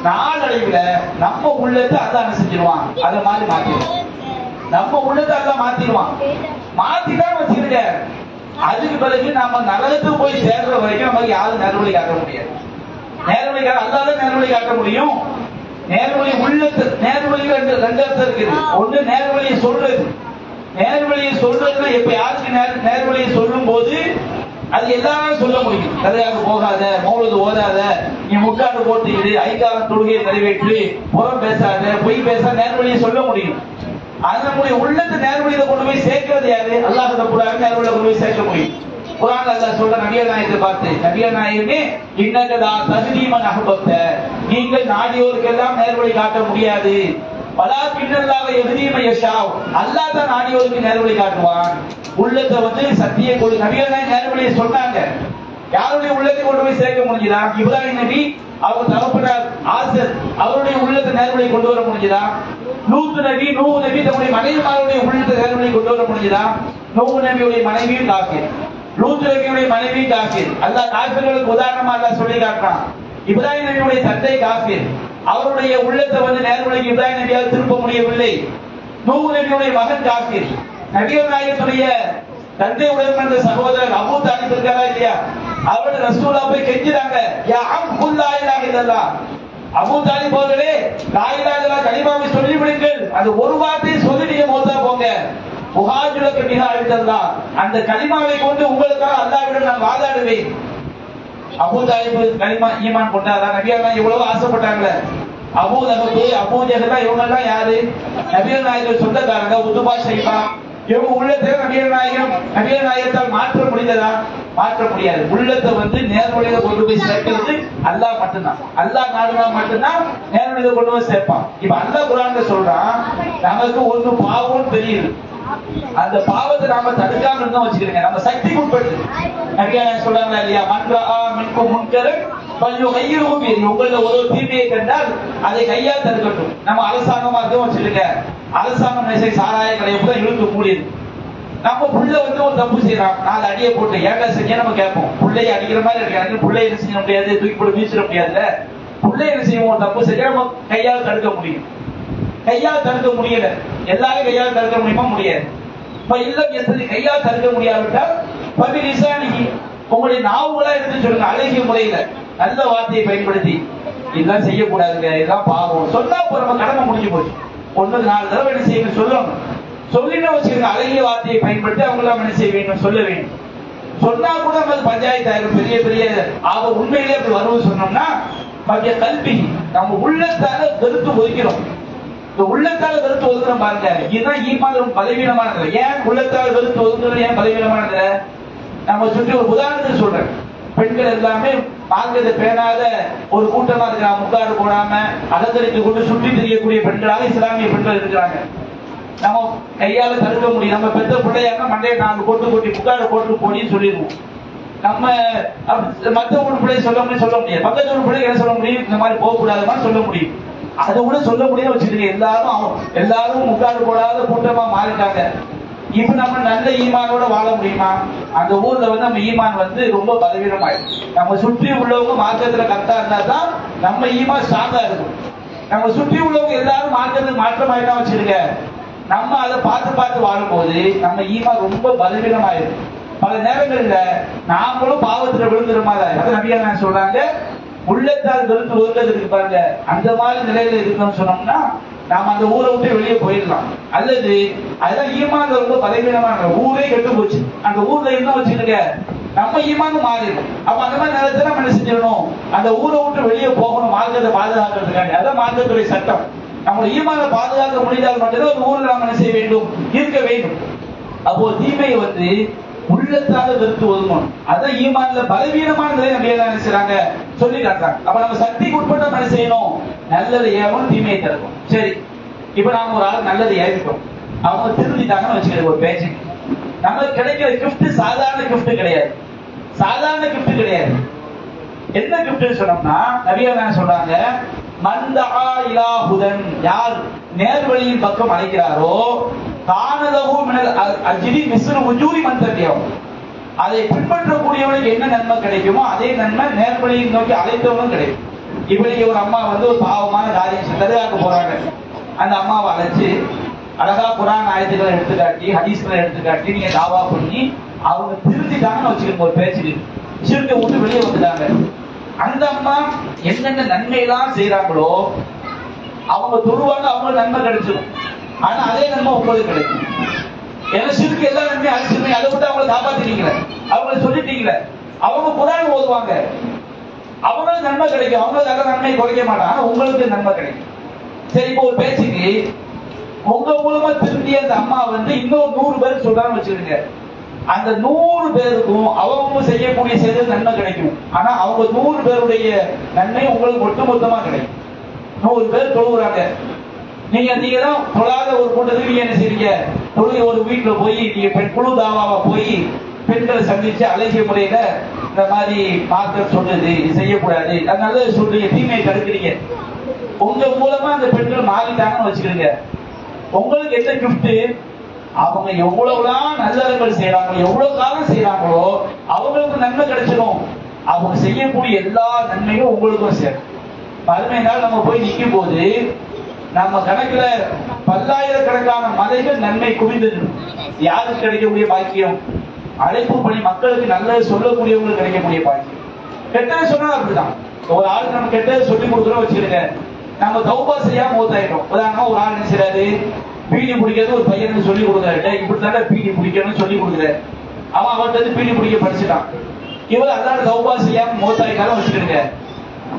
நாளடைவுல நம்ம உள்ளத்தை அதான் செஞ்சிருவான், அதை மாதிரி மாத்திடுவான். நம்ம உள்ளத்தை அதான் மாத்திடுவான். மாத்திதான் வச்சுக்கிடுங்க. அதுக்கு பிறகு நம்ம நரகத்துக்கு போய் சேர்ற வரைக்கும் நமக்கு யாரும் நேர்வழி காட்ட முடியாது. நேர்வழி அல்லாத நேர்வழி காட்ட முடியும். நேர்வழி உள்ளத்து நேர்வழி ரெண்டு அர்த்தம் இருக்குது. ஒண்ணு நேர்வழியை சொல்றது. நேர்வழியை சொல்றதுன்னா எப்ப யாருக்கு நேர்வழியை சொல்லும் போது அது எல்லாரும் சொல்ல முடியும். கதையாக போகாத, மௌலது ஓதாத, நீ முக்காடு போட்டு இரு, ஐகாலம் தொழுகையை நிறைவேற்று, புறம் பேசாத, பொய் பேசாத, நேர்வழியை சொல்ல முடியும். அது நம்முடைய உள்ளத்தை நேர்வழியில கொண்டு போய் சேர்க்கிறது யாரு? அல்லாஹ் தஆலா நேர்வழியில கொண்டு போய் சேர்க்க முடியும். குர்ஆன்ல அல்லாஹ் சொல்ற நபிகள் நாயகத்தை பார்த்து, நபிகள் நாயகமே இன்னகதா தஹ்தீமன் அஹ்பப்த, நீங்கள் நாடியோருக்கெல்லாம் நேர்வழி காட்ட முடியாது. பலா பின்னல்லாஹ் யஹ்தீம யஷாவ், அல்லாஹ் தான் நாடியோருக்கு நேர்வழி காட்டுவான். உள்ளத்தை வந்து சத்திய கொடு நபிகள் நாயகம் நேர்வழியை சொன்னாங்க. யாருடைய உள்ளத்தை கொண்டு போய் சேர்க்க முடிஞ்சதா? இப்ராஹிம் நபி அவங்க தகப்பனார் ஆசர் அவருடைய உள்ளத்தை நேர்வழியை கொண்டு வர முடிஞ்சதா? லூத் நபி நூஹ் நபி தம்முடைய மனைவிமாருடைய உள்ளத்தை நேர்வழியை கொண்டு வர முடிஞ்சதா? நூஹ் நபியுடைய மனைவியும் காஃபிர், லூத் நபியுடைய மனைவி காஃபிர். அல்லாஹ் காஃபிர்களுக்கு உதாரணமா அல்லாஹ் சொல்லி காட்டுறான். இப்ராஹிம் நபியுடைய தந்தை காஃபிர், அவருடைய உள்ளத்தை வந்து நேர்வழிக்கு இப்ராஹிம் நபியால் திருப்ப முடியவில்லை. நூஹ் நபியுடைய மகன் காஃபிர். நபிகள் நாயகத்துடைய தந்தை உடன் வந்த சகோதரர் அபூ தாலிப் இருக்காரா இல்லையா? அவருடைய ரசூலா போய் கெஞ்சுறாங்க, யா அம் லா இலாஹ இல்லல்லாஹ், அபூ தாலிப் அவர்களே லா இலாஹ இல்லல்லாஹ் கலிமாவை சொல்லி விடுங்கள், அது ஒரு வார்த்தை சொல்லி நீங்க மௌத்தா போங்க. உஹாஜுலக பிஹா இல்லல்லாஹ், அந்த கலிமாவை கொண்டு உங்களுக்காக அல்லாஹ்விடம் நான் வாதாடுவேன். அபூ தாலிப் கலிமா ஈமான் கொண்டாரா? நபியெல்லாம் எவ்வளவு ஆசைப்பட்டாங்க. அபூ லஹப், அபூ ஜஹல் இவங்க எல்லாம் யாரு? நபிகள் நாயகர் சொந்தக்காரங்க. உதுபா ஷைபா இவங்க உள்ளத்தை நபிகள் நாயகத்தால் மாற்ற முடிந்ததா? மாற்ற முடியாது. உள்ளத்தை வந்து நேர்வழியில கொண்டு போய் சேர்க்கிறது அல்லாஹ் மட்டும்தான். அல்லாஹ் நாடுனா மட்டும்தான் நேர்வழியில கொண்டு போய் சேர்ப்பான். இப்ப அல்லாஹ் குர்ஆன்ல சொல்றான், நமக்கு ஒண்ணு பாவம் தெரியுது, அந்த பாவத்தை நாம தடுக்காம இருந்தா வச்சுக்கிறீங்க, நம்ம சக்திக்கு உட்பட்டு. நபிகள் சொல்றாங்களா இல்லையா? மன்ரா மின்கும் முன்கரன் ஃபல்யுகையிரு பியதி, உங்கள ஒரு தீமையை கண்டால் அதை கையால் தடுக்கட்டும். நம்ம அரசாங்கமா இருக்கோம் வச்சுருங்க, அரசாங்கம் நினைச்ச சாராய கடையை கூட இழுத்து மூடிது. நம்ம புள்ள வந்து ஒரு தப்பு செய்யறான், 4 அடியை போட்டு ஏன்டா செஞ்சா நம்ம கேட்போம். புள்ளைய அடிக்கிற மாதிரி இருக்கு, எனக்கு புள்ளைய என்ன செய்ய முடியாது, தூக்கி போட்டு வீசிட முடியாதுல்ல. புள்ளைய என்ன செய்வோம்? ஒரு தப்பு செஞ்சா நம்ம கையால் தடுக்க முடியும். கையால் தடுக்க முடியல, எல்லாரும் கையால் தடுக்க முடியுமா? முடியாது. இப்ப இல்லம் எத்தனை கையால் தடுக்க முடியாவிட்டால் பபிலிசானிஹி, உங்களுடைய நாவுகளா எடுத்து சொல்லுங்க, அழகிய முறையில நல்ல வார்த்தையை பயன்படுத்தி இதெல்லாம் செய்யக்கூடாதுங்க, இதெல்லாம் பாவம் சொன்னா நம்ம கடமை முடிஞ்சு போச்சு. 1-4 தடவை என்ன செய்யணும் சொல்லணும். சொல்லிட்டு வச்சுக்கோங்க, அழகிய வார்த்தையை பயன்படுத்தி அவங்களாம் என்ன செய்ய வேண்டும்? சொல்ல வேண்டும். சொன்னா கூட நம்ம பஞ்சாயத்து ஆயிரம் பெரிய பெரிய உண்மையிலே அப்படி வருவது சொன்னோம்னா மத்திய கல்வி நம்ம உள்ளத்தால வெறுத்து ஒதுக்கிறோம். இந்த உள்ளத்தால வெறுத்து ஒதுக்குறோம் பாருங்க, இதுதான் ஈமான் பலவீனமானது. ஏன் உள்ளத்தால வெறுத்து ஒதுக்குறது ஏன் பலவீனமானது? நம்ம சுற்றி ஒரு உதாரணத்துக்கு சொல்றேன். பெண்கள் எல்லாமே மார்க்கத்தை பேணாத ஒரு கூட்டமா இருக்கிறாங்க, முக்காடு போடாம அலங்கரித்து கொண்டு சுற்றி தெரியக்கூடிய பெண்களாக இஸ்லாமிய பெண்கள் இருக்கிறாங்க. நம்ம கையால தடுக்க முடியும். நம்ம பெத்த பிள்ளையாங்க மண்டையை 4 கோட்டு கொட்டி முக்காடு கோட்டு போடின்னு சொல்லிடுவோம். நம்ம மற்ற ஒரு பிள்ளை சொல்ல முடியாது. பக்கத்து ஒரு பிள்ளை என்ன சொல்ல முடியும்? இந்த மாதிரி போகக்கூடாதுன்னு சொல்ல முடியும். அதை கூட சொல்ல முடியாது வச்சுருக்க. எல்லாரும் முக்காடு போடாத கூட்டமா மாறிட்டாங்க. இப்ப நம்ம நல்ல ஈமானோட வாழ முடியுமா? அந்த ஊர்ல நம்ம ஈமான் ரொம்ப பலவீனமாயிடும். நம்ம சுற்றி உள்ளவங்க மார்க்கத்துல கரெக்டா இருந்தா தான் நம்ம ஈமான் ஸ்ட்ராங்கா இருக்கும். நம்ம சுற்றி உள்ளவங்க எல்லாரும் மார்க்கத்துக்கு மாற்றமாயிட்டா வச்சிருக்க, நம்ம அதை பார்த்து வாழும்போது நம்ம ஈமான் ரொம்ப பலவீனமாயிடும். பல நேரங்கள்ல நாமளும் பாவத்துல விழுந்துற மாதிரி அதை நபியா சொல்றாங்க, உள்ளத்தால் வெறுத்து ஒதுங்கிறதுக்கு பாருங்க, அந்த மாதிரி நிலையில இருக்கணும்னு சொன்னோம்னா நாம அந்த ஊரை விட்டு வெளியே போயிடலாம். அல்லது அதுதான் ஈமான் ரொம்ப பலவீனமான ஊரே கெட்டு போச்சு, அந்த ஊர்ல என்ன வச்சுருக்க நம்ம ஈமானும் மாறிடும். அப்ப அந்த மாதிரி நேரத்தில் நம்ம என்ன செஞ்சிடணும்? அந்த ஊரை விட்டு வெளியே போகணும், மார்க்கத்தை பாதுகாக்கிறதுக்காக. அதான் மார்க்கத்துடைய சட்டம். நம்ம ஈமானை பாதுகாக்க முடிந்தால் மட்டும்தான் ஒரு ஊர்ல நம்ம என்ன செய்ய வேண்டும்? இருக்க வேண்டும். அப்போ தீமையை உள்ளத்தால வெறுத்து ஒதுங்கணும். அதான் ஈமான்ல பலவீனமான நிலை நம்ம என்ன செய்றாங்க சொல்லி காட்டுறாங்க. அப்ப நம்ம சக்திக்கு உட்பட்ட என்ன செய்யணும்? நல்லதை ஏவணும், தீமையை தடுக்கணும். சரி, இப்ப நாம ஒரு ஆள் நல்லதை ஏவிட்டோம், அவங்க திருந்திட்டாங்கன்னு வச்சுக்கிறோம். ஒரு பேச்சு நமக்கு கிடைக்கிற கிஃப்ட் சாதாரண கிஃப்ட் கிடையாது. சாதாரண கிஃப்ட் கிடையாது. என்ன கிஃப்ட் சொன்னோம்னா நபியா சொல்றாங்க, மந்தஆ இலா ஹுதன், யார் நேர்வழியின் பக்கம் அழைக்கிறாரோ கானலஹு மினல் அஜ்ரி மிஸ்ரு உஜூரி மன் தபியஹு, அதை பின்பற்றக்கூடியவனுக்கு என்ன நன்மை கிடைக்குமோ அதே நன்மை நேர்வழியை நோக்கி அழைத்தவனும் கிடைக்கும். இப்படி ஒரு அம்மா ஒரு பாவமான காரியம் தர்காவுக்கு போறாங்க. அந்த அம்மாவை அழைச்சு அழகா குர்ஆன் ஆயத்துக்களை எடுத்துக்காட்டி ஹதீஸ்களை எடுத்துக்காட்டி நீங்க தாவா பண்ணி அவங்க திருந்திட்டாங்கன்னு வச்சுக்கோங்க. ஒரு பேச்சுக்கு ஷிர்க்கை விட்டு வெளியே வந்துட்டாங்க. அந்த அம்மா என்னென்ன நன்மை எல்லாம் செய்யறாங்களோ அவங்க தொழுவாங்க, அவங்களுக்கு நன்மை கிடைச்சிடும். ஆனா அதே நன்மை உங்களுக்கு கிடைக்கும். ஏன்னா ஷிர்க் எல்லா நன்மையும் அழிச்சிருந்தீங்க, அதை விட்டு அவங்களை காப்பாத்திட்டீங்களே, அவங்களை சொல்லிட்டீங்களே. அவங்க குர்ஆன் ஓதுவாங்க, அவங்களுக்கு நன்மை கிடைக்கும், அவங்களுக்கு அந்த நன்மை குறைக்க மாட்டாங்க, உங்களுக்கு நன்மை கிடைக்கும். சரி, இப்போ ஒரு பேச்சுக்கு உங்க மூலமா திருந்திய அந்த அம்மா இன்னும் 100 பேர் சொல்றான்னு வச்சுருங்க. அந்த 100 பேருக்கும் அவங்க செய்யக்கூடிய செயல் நன்மை கிடைக்கும். ஆனா அவங்க 100 பேருடைய நன்மை உங்களுக்கு ஒட்டுமொத்தமா கிடைக்கும். 100 பேர் தொழுகிறாங்க, நீங்க தான் தொழாத ஒரு கூட்டத்துக்கு நீங்க என்ன செய்றீங்க? தொழுகை ஒரு வீட்டுல போய் நீங்க குழு தாவாவா போய் பெண்களை சந்திச்சு அழகிய முறையில இந்த மாதிரி மார்க்கம் சொல்லுது, இது செய்யக்கூடாது, அதனால சொல்றீங்க, தீமையை தடுக்கிறீங்க. உங்க மூலமா அந்த பெண்கள் மாறிட்டாங்கன்னு வச்சுக்கிறீங்க. உங்களுக்கு என்ன கிஃப்ட்? அவங்க எவ்வளவுதான் நல்லறங்கள் செய்யறாங்களோ, எவ்வளவு காலம் செய்யறாங்களோ அவங்களுக்கு நன்மை கிடைச்சிடும். அவங்க செய்யக்கூடிய எல்லா நன்மையும் உங்களுக்கும் சேரும். மறுமை நாள் நம்ம போய் நிற்கும் போது நம்ம கணக்குல பல்லாயிரக்கணக்கான மலைகள் நன்மை குவிந்தது. யாருக்கு கிடைக்கக்கூடிய பாக்கியம்? அழைப்பு பணி மக்களுக்கு நல்லது சொல்லக்கூடியவங்களுக்கு கிடைக்கக்கூடிய பாக்கியம். கெட்டதை சொன்னா அப்படிதான். ஒரு ஆளுக்கு நம்ம கெட்டதை சொல்லி கொடுக்குறோம் வச்சுருங்க, நம்ம தௌபா செய்யாம மூத்தாயிட்டோம். உதாரணமா ஒரு ஆள் என்ன செய்யறாரு, பீடி பிடிக்கிறது ஒரு பையனுக்கு சொல்லி கொடுக்குறாரு, இப்படித்தானே பீடி பிடிக்கணும்னு சொல்லி கொடுக்குறாரு. அவன் அவர்கிட்ட பீடி பிடிக்க படிச்சுட்டான். இவர் அல்லாத தௌபா செய்யாம மூத்தாயிட்டாலும் வச்சுக்கிடுங்க,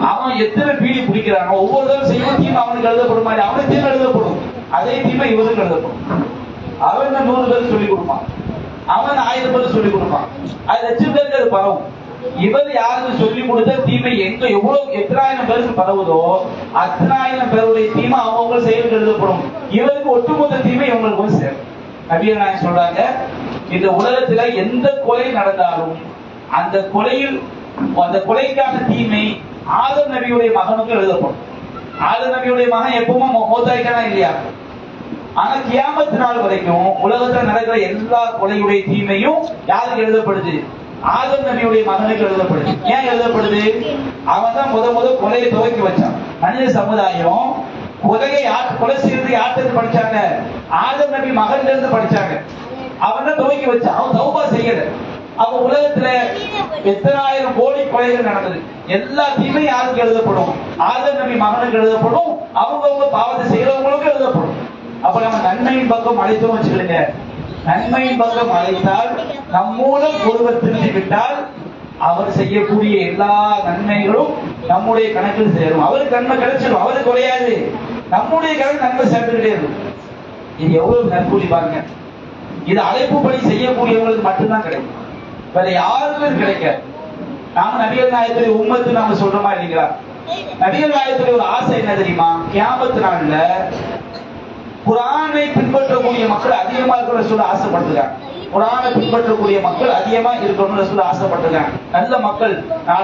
அவன் எத்தனை பீடி பிடிக்கிறானோ ஒவ்வொரு தடவை செய்யும் தீமை அவனுக்கு எழுதப்படும் மாதிரி அவனுக்கு தீமை எழுதப்படும், அதே தீமை இவருக்கு எழுதப்படும். அவன் 100 பேருக்கு சொல்லிக் கொடுப்பான், அவன் 1000 பேருக்கு சொல்லிக் கொடுப்பான், அது லட்சம் பேருக்கு அது பரவும். இவர் யாருக்கு சொல்லிக் கொடுத்த தீமை எங்க எவ்வளவு எத்தனாயிரம் பேருக்கு பரவுதோ அத்தனாயிரம் பேருடைய தீமை அவங்க செயலுக்கு எழுதப்படும். இவருக்கு ஒட்டுமொத்த தீமை இவங்களுக்கு சேரும். நபிகள் நாயகம் சொல்றாங்க, இந்த உலகத்துல எந்த கொலை நடந்தாலும் அந்த கொலைக்கான தீமை ஆதம் நபியுடைய மகனுக்கு எழுதப்படும். ஆதம் நபியுடைய மகன் எப்பவும் மௌத்தாயிட்டானா இல்லையா? ஆனா கியாமத் நாள் வரைக்கும் உலகத்துல நடக்கிற எல்லா கொலையுடைய தீமையும் யாருக்கு எழுதப்படுது? ஆதம் நபியுடைய மகனுக்கு எழுதப்படுது. ஏன் எழுதப்படுது? அவன் தான் முத கொலையை துவக்கி வச்சான். மனித சமுதாயம் கொலை செய்யறது யார்கிட்ட படிச்சாங்க? ஆதம் நபி மகன்ல இருந்து படிச்சாங்க. அவன் தான் துவக்கி வச்சான், அவன் தௌபா செய்யல. அவ உலகத்துல எத்தனாயிரம் கோடி கொலைகள் நடந்தது, எல்லா தீமையும் யாருக்கு எழுதப்படும்? ஆதம் நபி மகனுக்கு எழுதப்படும், அவங்க பாவத்தை செய்யறவங்களுக்கு எழுதப்படும். அப்ப நம்ம நன்மையின் பக்கம் அழைத்தோம் வச்சுக்கலுங்க. நன்மையின் பக்கம் அழைத்தால் நம் மூலம் ஒருவர் திரும்பி விட்டால் அவர் செய்யக்கூடிய எல்லா நன்மைகளும் நம்முடைய கணக்கில் சேரும். அவருக்கு நன்மை கிடைச்சிடும், அவருக்கு குறையாது, நம்முடைய கணக்கு நன்மை சேர்ந்துகிட்டே இருக்கும். இது எவ்வளவு நற்கூலி பாருங்க. இது அழைப்பு பணி செய்யக்கூடியவங்களுக்கு மட்டும்தான் கிடைக்கும், வேற யாருக்கும் கிடைக்காது. நாம நபிகள் நாயகத்துடைய உம்மத்து நாம சொல்றோமா இல்லைங்களா? நபிகள் நாயகத்துடைய ஒரு ஆசை என்ன தெரியுமா? கியாமத் நாள்ல குர்ஆனை பின்பற்றக்கூடிய மக்கள் அதிகமா இருக்கணும்னு சொல்ல ஆசைப்பட்டிருக்காங்க. குர்ஆனை பின்பற்றக்கூடிய மக்கள் அதிகமா இருக்கணும்னு சொல்ல ஆசைப்பட்டிருக்காங்க. நல்ல மக்கள்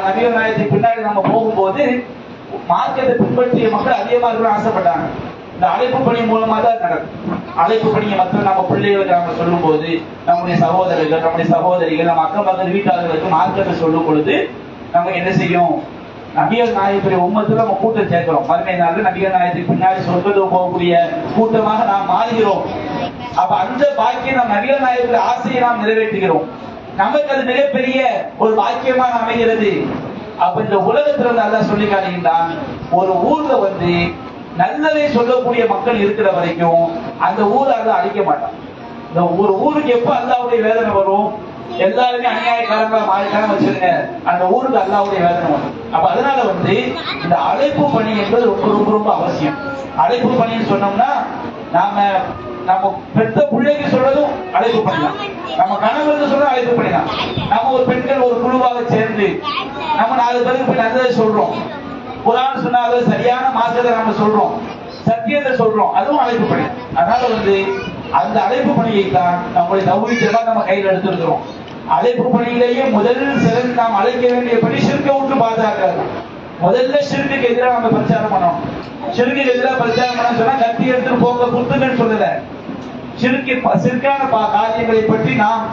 நபிகள் நாயகத்துக்கு பின்னாடி நம்ம போகும்போது மார்க்கத்தை பின்பற்றிய மக்கள் அதிகமா இருக்கணும்னு ஆசைப்பட்டாங்க. இந்த அழைப்பு பணி மூலமா தான் நடக்கும். அழைப்பு பணியை மற்ற நம்ம பிள்ளைகளுக்கு நம்ம சொல்லும் போது, நம்முடைய சகோதரர்கள், நம்முடைய சகோதரிகள், நம்ம அக்கம் பக்கத்து வீட்டாளர்களுக்கு மார்க்கத்தை சொல்லும் பொழுது நம்ம என்ன செய்யும்? நபிகள் நாயகத்துடைய உம்மத்துல நம்ம கூட்டம் சேர்க்கிறோம். மறுமை நாளில் நபிகள் நாயகத்துக்கு பின்னாடி சொர்க்கத்துக்கு போகக்கூடிய கூட்டமாக நாம் மாறுகிறோம். அப்ப அந்த பாக்கியம் நாம் நபிகள் நாயகத்துடைய ஆசையை நாம் நிறைவேற்றுகிறோம். நமக்கு அது மிகப்பெரிய ஒரு பாக்கியமாக அமைகிறது. அப்ப இந்த உலகத்துல இருந்து அல்லாஹ் சொல்லி காட்டுகின்றான், ஒரு ஊர்ல வந்து நல்லதை சொல்லக்கூடிய மக்கள் இருக்கிற வரைக்கும் அந்த ஊரை அல்லாஹ் அழிக்க மாட்டான். இந்த ஒரு ஊருக்கு எப்ப அல்லாஹ்வுடைய வேதனை வரும்? எல்லாருமே அநியாயக்காரங்களா மாறிக்காரங்க வச்சிருங்க, அந்த ஊருக்கு அல்லாஹ்வுடைய வேதனை வரும். அப்ப அதனால வந்து இந்த அழைப்பு பணி என்பது ரொம்ப ரொம்ப ரொம்ப அவசியம். அழைப்பு பணின்னு சொன்னோம்னா நம்ம பெத்த பிள்ளைக்கு சொல்றதும் அழைப்பு பண்ணலாம், நம்ம கணவருக்கு சொல்றதும் அழைப்பு பண்ணலாம். நம்ம ஒரு பெண்கள் ஒரு குழுவாக சேர்ந்து நம்ம 4 பேருக்கு போய் நல்லதை சொல்றோம், குர்ஆன் சொன்னாத சரியான மார்க்கத்தை நம்ம சொல்றோம், சத்தியத்தை சொல்றோம், அதுவும் அழைப்பு பணி. அதனால வந்து அந்த அழைப்பு பணியை தான் நம்முடைய தௌஹீத் நம்ம கையில் எடுத்திருக்கிறோம். அழைப்பு பணியிலேயே முதல் சிறந்து நாம் அழைக்க வேண்டிய பணி ஷிர்க்கை விட்டு பாதுகாக்கிறது. முதல்ல ஷிர்க்குக்கு எதிராக நம்ம பிரச்சாரம் பண்ணணும். ஷிர்க்குக்கு எதிராக பிரச்சாரம் பண்ண சொன்னா கத்தி எடுத்துட்டு போங்க குத்துங்கன்னு சொல்லல. ஷிர்கான காரியங்களை பற்றி நாம்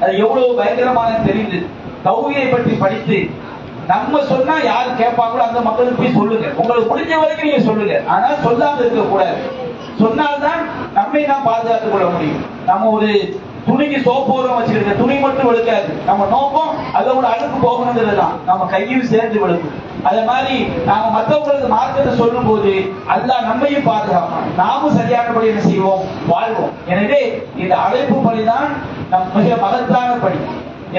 அது எவ்வளவு பயங்கரமான தெரிந்து தௌஹீதை பற்றி படித்து நம்ம சொன்னா யாரு கேட்பாங்களோ அந்த மக்களுக்கு போய் சொல்லுங்க. உங்களுக்கு முடிஞ்ச வரைக்கும் நீங்க சொல்லுங்க, ஆனா சொல்லாம இருக்க கூடாது. சொன்னால்தான் நம்மை நாம் பாதுகாத்துக் கொள்ள முடியும். நம்ம ஒரு துணிக்கு சோப்பு வச்சிருக்க துணி மட்டும் வெளுக்காது. நம்ம நோக்கம் அதோட அழுக்கு போகணுங்கிறது தான், நம்ம கையும் சேர்ந்து வெளுக்கும். அதே மாதிரி நாம மற்றவங்களுக்கு மார்க்கத்தை சொல்லும் போது அல்லாஹ் நம்மையும் பாதுகாப்பான், நாமும் சரியானபடி என்ன செய்வோம்? வாழ்வோம். எனவே இந்த அழைப்பு பணிதான் நம் மிக மகத்தான பணி.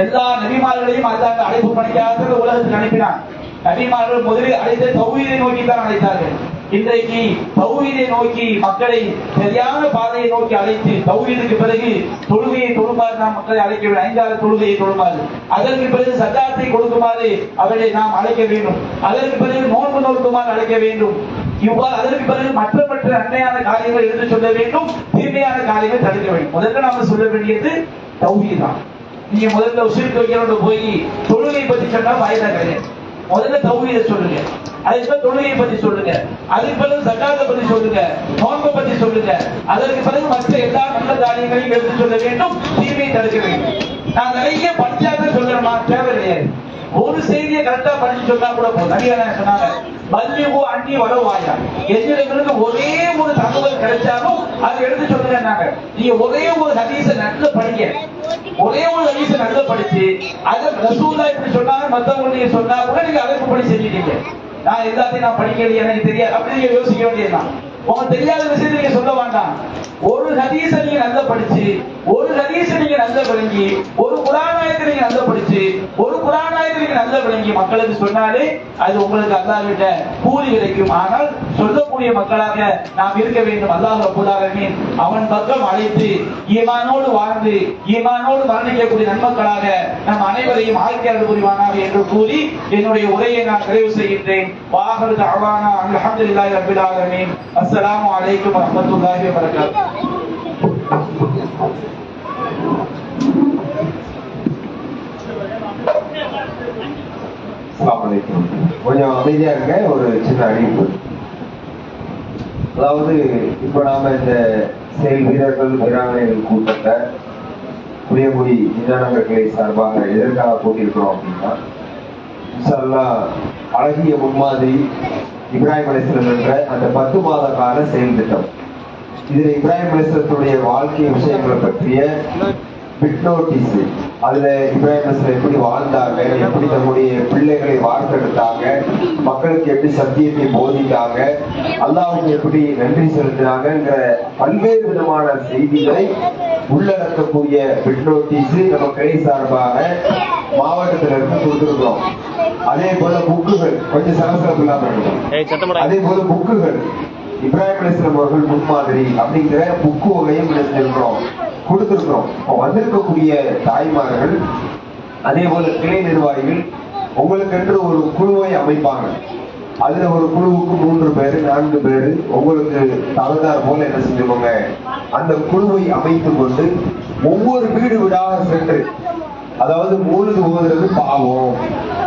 எல்லா நபிமார்களையும் அல்லாஹ் அழைப்பு பணிக்காக உலகத்துக்கு அனுப்பினான். நபிமார்கள் முதலில் அழைத்த தௌஹீதை நோக்கி தான் அழைத்தார்கள். இன்றைக்கு தௌஹீதை நோக்கி மக்களை சரியான பாதையை நோக்கி அழைத்து தௌஹீதுக்கு பிறகு தொழுகையை தொழுமாறு நாம் மக்களை அழைக்க வேண்டும். 5 தொழுகையை தொழுமாறு, அதற்கு பிறகு சக்காத்தை கொடுக்குமாறு அவர்களை நாம் அழைக்க வேண்டும். அதற்கு பிறகு நோன்பு நோக்குமாறு அழைக்க வேண்டும். இவ்வாறு அதற்கு பிறகு மற்ற நன்மையான காரியங்களை எடுத்து சொல்ல வேண்டும், தீமையான காரியங்களை தடுக்க வேண்டும். முதல்ல நாம சொல்ல வேண்டியது தௌஹீத் தான். நீங்க முதல்ல ஷிர்க் வைக்கிறோட போய் தொழுகை பத்தி சொன்னா வாய்தா கிடையாது. முதல்ல தௌஹீதை சொல்லுங்க, அதுக்கு தொழுகையை பத்தி சொல்லுங்க, அதுக்கு பிறகு சக்காத்தை பத்தி சொல்லுங்க, நோன்பை பத்தி சொல்லுங்க, அதற்கு பிறகு மற்ற எல்லா நல்ல காரியங்களையும் எடுத்து சொல்ல வேண்டும், தீமையை தடுக்க வேண்டும். நான் நிறைய படிச்சாதான் சொல்லணுமா? தேவை கிடையாது. ஒரு செய்தியை கரெக்டா படிச்சு சொன்னா கூட போதும். நபிகள் சொன்னாங்க, பல்லிகு அன்னி வரவாயா, எதிரிகளுக்கு ஒரே ஒரு தகவல் கிடைச்சாலும் அதை எடுத்து சொல்லுங்க. நீங்க ஒரே ஒரு ஹதீஸை நல்லா படிங்க, ஒரே ஒரு ஹதீஸை நல்லா படிச்சு அதை ரசூலுல்லாஹ் இப்படி சொன்னாங்க மத்தவங்க நீங்க சொன்னா கூட நீங்க அழைப்பு படி செஞ்சுட்டீங்க. நான் எல்லாத்தையும் நான் படிக்கலையே, எனக்கு தெரியாது அப்படி நீங்க யோசிக்க வேண்டியதுதான். உங்களுக்கு தெரியாத விஷயத்தை நீங்க சொல்ல வேண்டாம். ஒரு ஹதீஸை நீங்க நல்லா படிச்சு, ஒரு ஹதீஸை நீங்க நல்லா விளங்கி, ஒரு குர்ஆன் ஆயத்தை நீங்க நல்லா படிச்சு, ஒரு குர்ஆன் ஆயத்தை நீங்க நல்லா விளங்கி மக்களுக்கு சொன்னாலே அது உங்களுக்கு அல்லாஹ் கிட்ட கூலி கிடைக்கும். ஆனால் சொல்லக்கூடிய மக்களாக நாம் இருக்க வேண்டும். அல்லாஹ் ரப்பல் ஆலமீன் அவன் பக்கம் அழைத்து ஈமானோடு வாழ்ந்து ஈமானோடு மரணிக்கக்கூடிய நன்மக்களாக நம் அனைவரையும் ஆக்கியருள் புரிவானாக என்று கூறி என்னுடைய உரையை நான் நிறைவு செய்கின்றேன். வாஹிரு தஅவானா அல்ஹம்துலில்லாஹி ரப்பில் ஆலமீன். அஸ்ஸலாமு அலைக்கும் வரஹ்மத்துல்லாஹி வபரகாத்துஹு. கொஞ்சம் அமைதியா இருக்க. ஒரு சின்ன அறிவிப்பு, அதாவது இப்ப நாம இந்த செயல் வீரர்கள் வீராங்கனைகள் கூட்டத்தை புளியங்குடி விஞ்ஞான கிளை சார்பாக எதற்காக போட்டிருக்கிறோம் அப்படின்னா, இன்ஷா அல்லாஹ் அழகிய முன்மாதிரி இப்ராஹிம் அலைஹிஸ்ஸலாம் என்ற அந்த 10 மாத கால செயல் திட்டம். இதுல இப்ராஹிம் அலைஹிஸ்ஸலாத்துடைய வாழ்க்கை விஷயங்களை பற்றிய பிட் நோட்டீஸ், அதுல இப்ராஹிம் அலைஹிஸ்ஸலாம் எப்படி வாழ்ந்தாங்க, எப்படி தன்னுடைய பிள்ளைகளை வார்த்தெடுத்தாங்க, மக்களுக்கு எப்படி சத்தியத்தை போதித்தாங்க, அல்லாஹ்வுக்கு எப்படி நன்றி செலுத்தினாங்கிற பல்வேறு விதமான செய்திகளை உள்ளடக்கக்கூடிய பிட் நோட்டீஸ் நம்ம கிளை சார்பாக மாவட்டத்தில் இருந்து கொடுத்திருக்கிறோம். அதே போல புக்குகள் கொஞ்சம் சலசலப்பு இல்லாம இருக்கும். அதே போல புக்குகள் இப்ராஹிம் அலைஹிஸ்ஸலாம் அவர்கள் முன்மாதிரி அப்படிங்கிற புக்கு வகையும் கொடுத்திருக்கிறோம். வந்திருக்கக்கூடிய தாய்மார்கள் அதே போல கிளை நிர்வாகிகள் உங்களுக்கு என்று ஒரு குழுவை அமைப்பாங்க. அதுல ஒரு குழுவுக்கு 3 பேரு 4 பேரு உங்களுக்கு தகுந்தார் போல என்ன செஞ்சுக்கோங்க, அந்த குழுவை அமைத்துக் கொண்டு ஒவ்வொரு வீடு வீடாக சென்று, அதாவது மூழுது ஓதுறது பாவம்,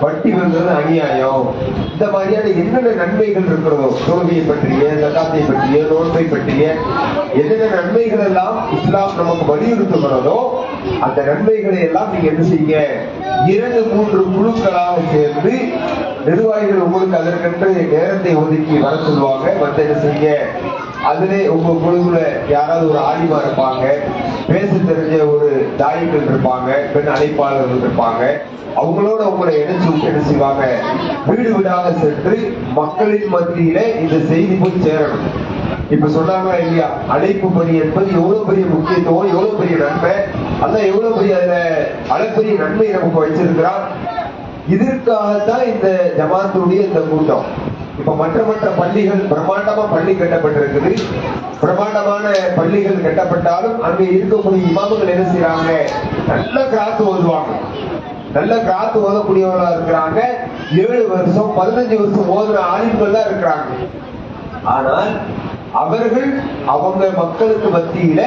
வட்டி வாங்குறது அநியாயம், இந்த மாதிரியான என்னென்ன நன்மைகள் இருக்கிறதோ, தொழுகையை பற்றிய, ஜகாத்தை பற்றிய, நோன்பை பற்றிய என்னென்ன நன்மைகள் எல்லாம் இஸ்லாம் நமக்கு வலியுறுத்துகிறதோ அந்த நன்மைகளை எல்லாம் நீங்க என்ன செய்யுங்க, 2-3 குழுக்களாக சேர்ந்து நிர்வாகிகள் உங்களுக்கு அதற்கென்று நேரத்தை ஒதுக்கி வர சொல்லுவாங்க. வந்து என்ன செய்யுங்க, அதுல உங்க குழுவுல யாராவது ஒரு ஆலிமா இருப்பாங்க, பேச தெரிஞ்ச ஒரு தாயிகள் இருப்பாங்க, பெண் அழைப்பாளர்கள் இருப்பாங்க. அவங்களோட உங்களை இணைச்சு என்ன செய்வாங்க, வீடு வீடாக சென்று மக்களின் மத்தியில இந்த செய்தி போய் சேரணும். இப்ப சொன்னாங்களா இல்லையா, அழைப்பு பணி என்பது எவ்வளவு பெரிய முக்கியத்துவம், எவ்வளவு பெரிய நன்மை, அதான் எவ்வளவு பெரிய அதுல அளப்பெரிய நன்மை நமக்கு வச்சிருக்கிறான். இதற்காகத்தான் இந்த ஜமாத்துடைய இந்த கூட்டம். இப்ப மற்ற பள்ளிகள் பிரம்மாண்டமா பள்ளி கட்டப்பட்டிருக்குது. பிரம்மாண்டமான பள்ளிகள் கட்டப்பட்டாலும் அங்க இருக்கக்கூடிய இமாம்கள் என்ன செய்யறாங்க, நல்ல கிராத்து ஓதுவாங்க, நல்ல கிராத்து ஓதக்கூடியவர்களா இருக்கிறாங்க. 7 வருஷம் 15 வருஷம் ஓதுன ஆலிம்கள் தான் இருக்கிறாங்க. ஆனால் அவர்கள் அவங்க மக்களுக்கு மத்தியில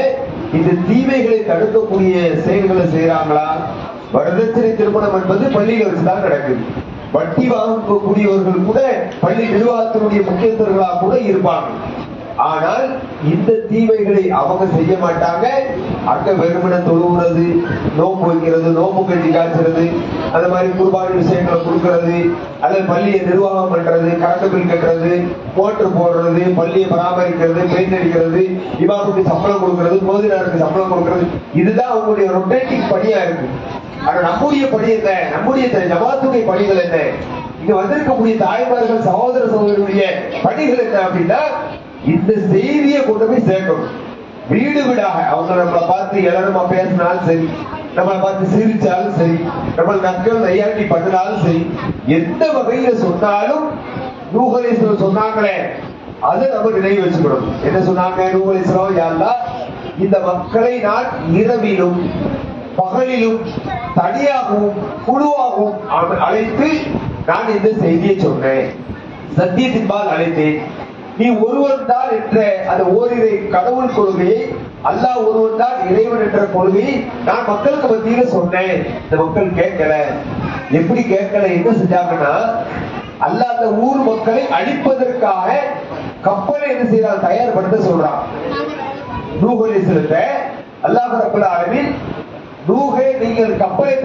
இந்த தீமைகளை தடுக்கக்கூடிய செயல்களை செய்யறாங்களா? வரதட்சணை திருமணம் என்பது பள்ளியில வச்சுதான் நடக்குது. வட்டி வாங்கக்கூடியவர்கள் கூட பள்ளி நிர்வாகத்தினுடைய முக்கியஸ்தர்களாக கூட இருப்பாங்க. ஆனால் இந்த தீமைகளை அவங்க செய்ய மாட்டாங்க. அங்க வெறுமனை தொழுவுறது, நோம்பு வைக்கிறது, நோம்பு கஞ்சி காய்ச்சறது, அந்த மாதிரி குர்பானி விஷயங்களை கொடுக்கறது, அல்லது பள்ளியை நிர்வாகம் பண்றது, கரண்ட் பில் கட்டுறது, மோட்டர் போடுறது, பள்ளியை பராமரிக்கிறது, பெயிண்ட் அடிக்கிறது, இமாமுக்கு சம்பளம் கொடுக்கறது, போதினாருக்கு சம்பளம் கொடுக்கறது, இதுதான் அவங்களுடைய ரொட்டேட்டிங் பணியா இருக்கு. ஆனா நம்முடைய பணி என்ன, நம்முடைய ஜமாத்துடைய பணிகள் என்ன, இங்க வந்திருக்கக்கூடிய தாய்மார்கள் சகோதர சகோதரருடைய பணிகள் என்ன அப்படின்னா, இந்த செய்தியை கொண்டு போய் சேர்க்கணும். வீடு வீடாக அவங்க நம்மளை பார்த்து எல்லாரும் பேசினாலும் சரி, நம்மளை பார்த்து சிரிச்சாலும் சரி, நம்மளை நக்கல் நையாண்டி பண்ணினாலும் சரி, எந்த வகையில சொன்னாலும் நூஹ் அலைஹிஸ்ஸலாம் சொன்னாங்களே அதை நம்ம நினைவு வச்சுக்கணும். என்ன சொன்னாங்க நூஹ் அலைஹிஸ்ஸலாம்? யா அல்லாஹ், இந்த மக்களை நான் இரவிலும் பகலிலும் தனியாகவும் குழுவாகவும் அழைத்து நான் இந்த செய்தியை சொன்னேன், சத்தியத்தின்பால் அழைத்தேன். நீ ஒருவன் தான் என்ற அந்த ஓரிரை கடவுள் கொள்கையை, அல்லாஹ் ஒருவன் தான் இறைவன் என்ற கொள்கையை நான் மக்களுக்கு மத்தியில சொன்னேன். இந்த மக்கள் கேட்கல. எப்படி கேட்கல? என்ன செஞ்சாங்கன்னா, அல்லாஹ் அந்த ஊர் மக்களை அழிப்பதற்காக கப்பலை என்ன செய்யறான், தயார்படுத்த சொல்றான். நூஹ் அலைஹிஸ்ஸலாத்தை அல்லாஹ் ரப்பல் ஆலமீன், நூஹே நீங்கள் கப்பலை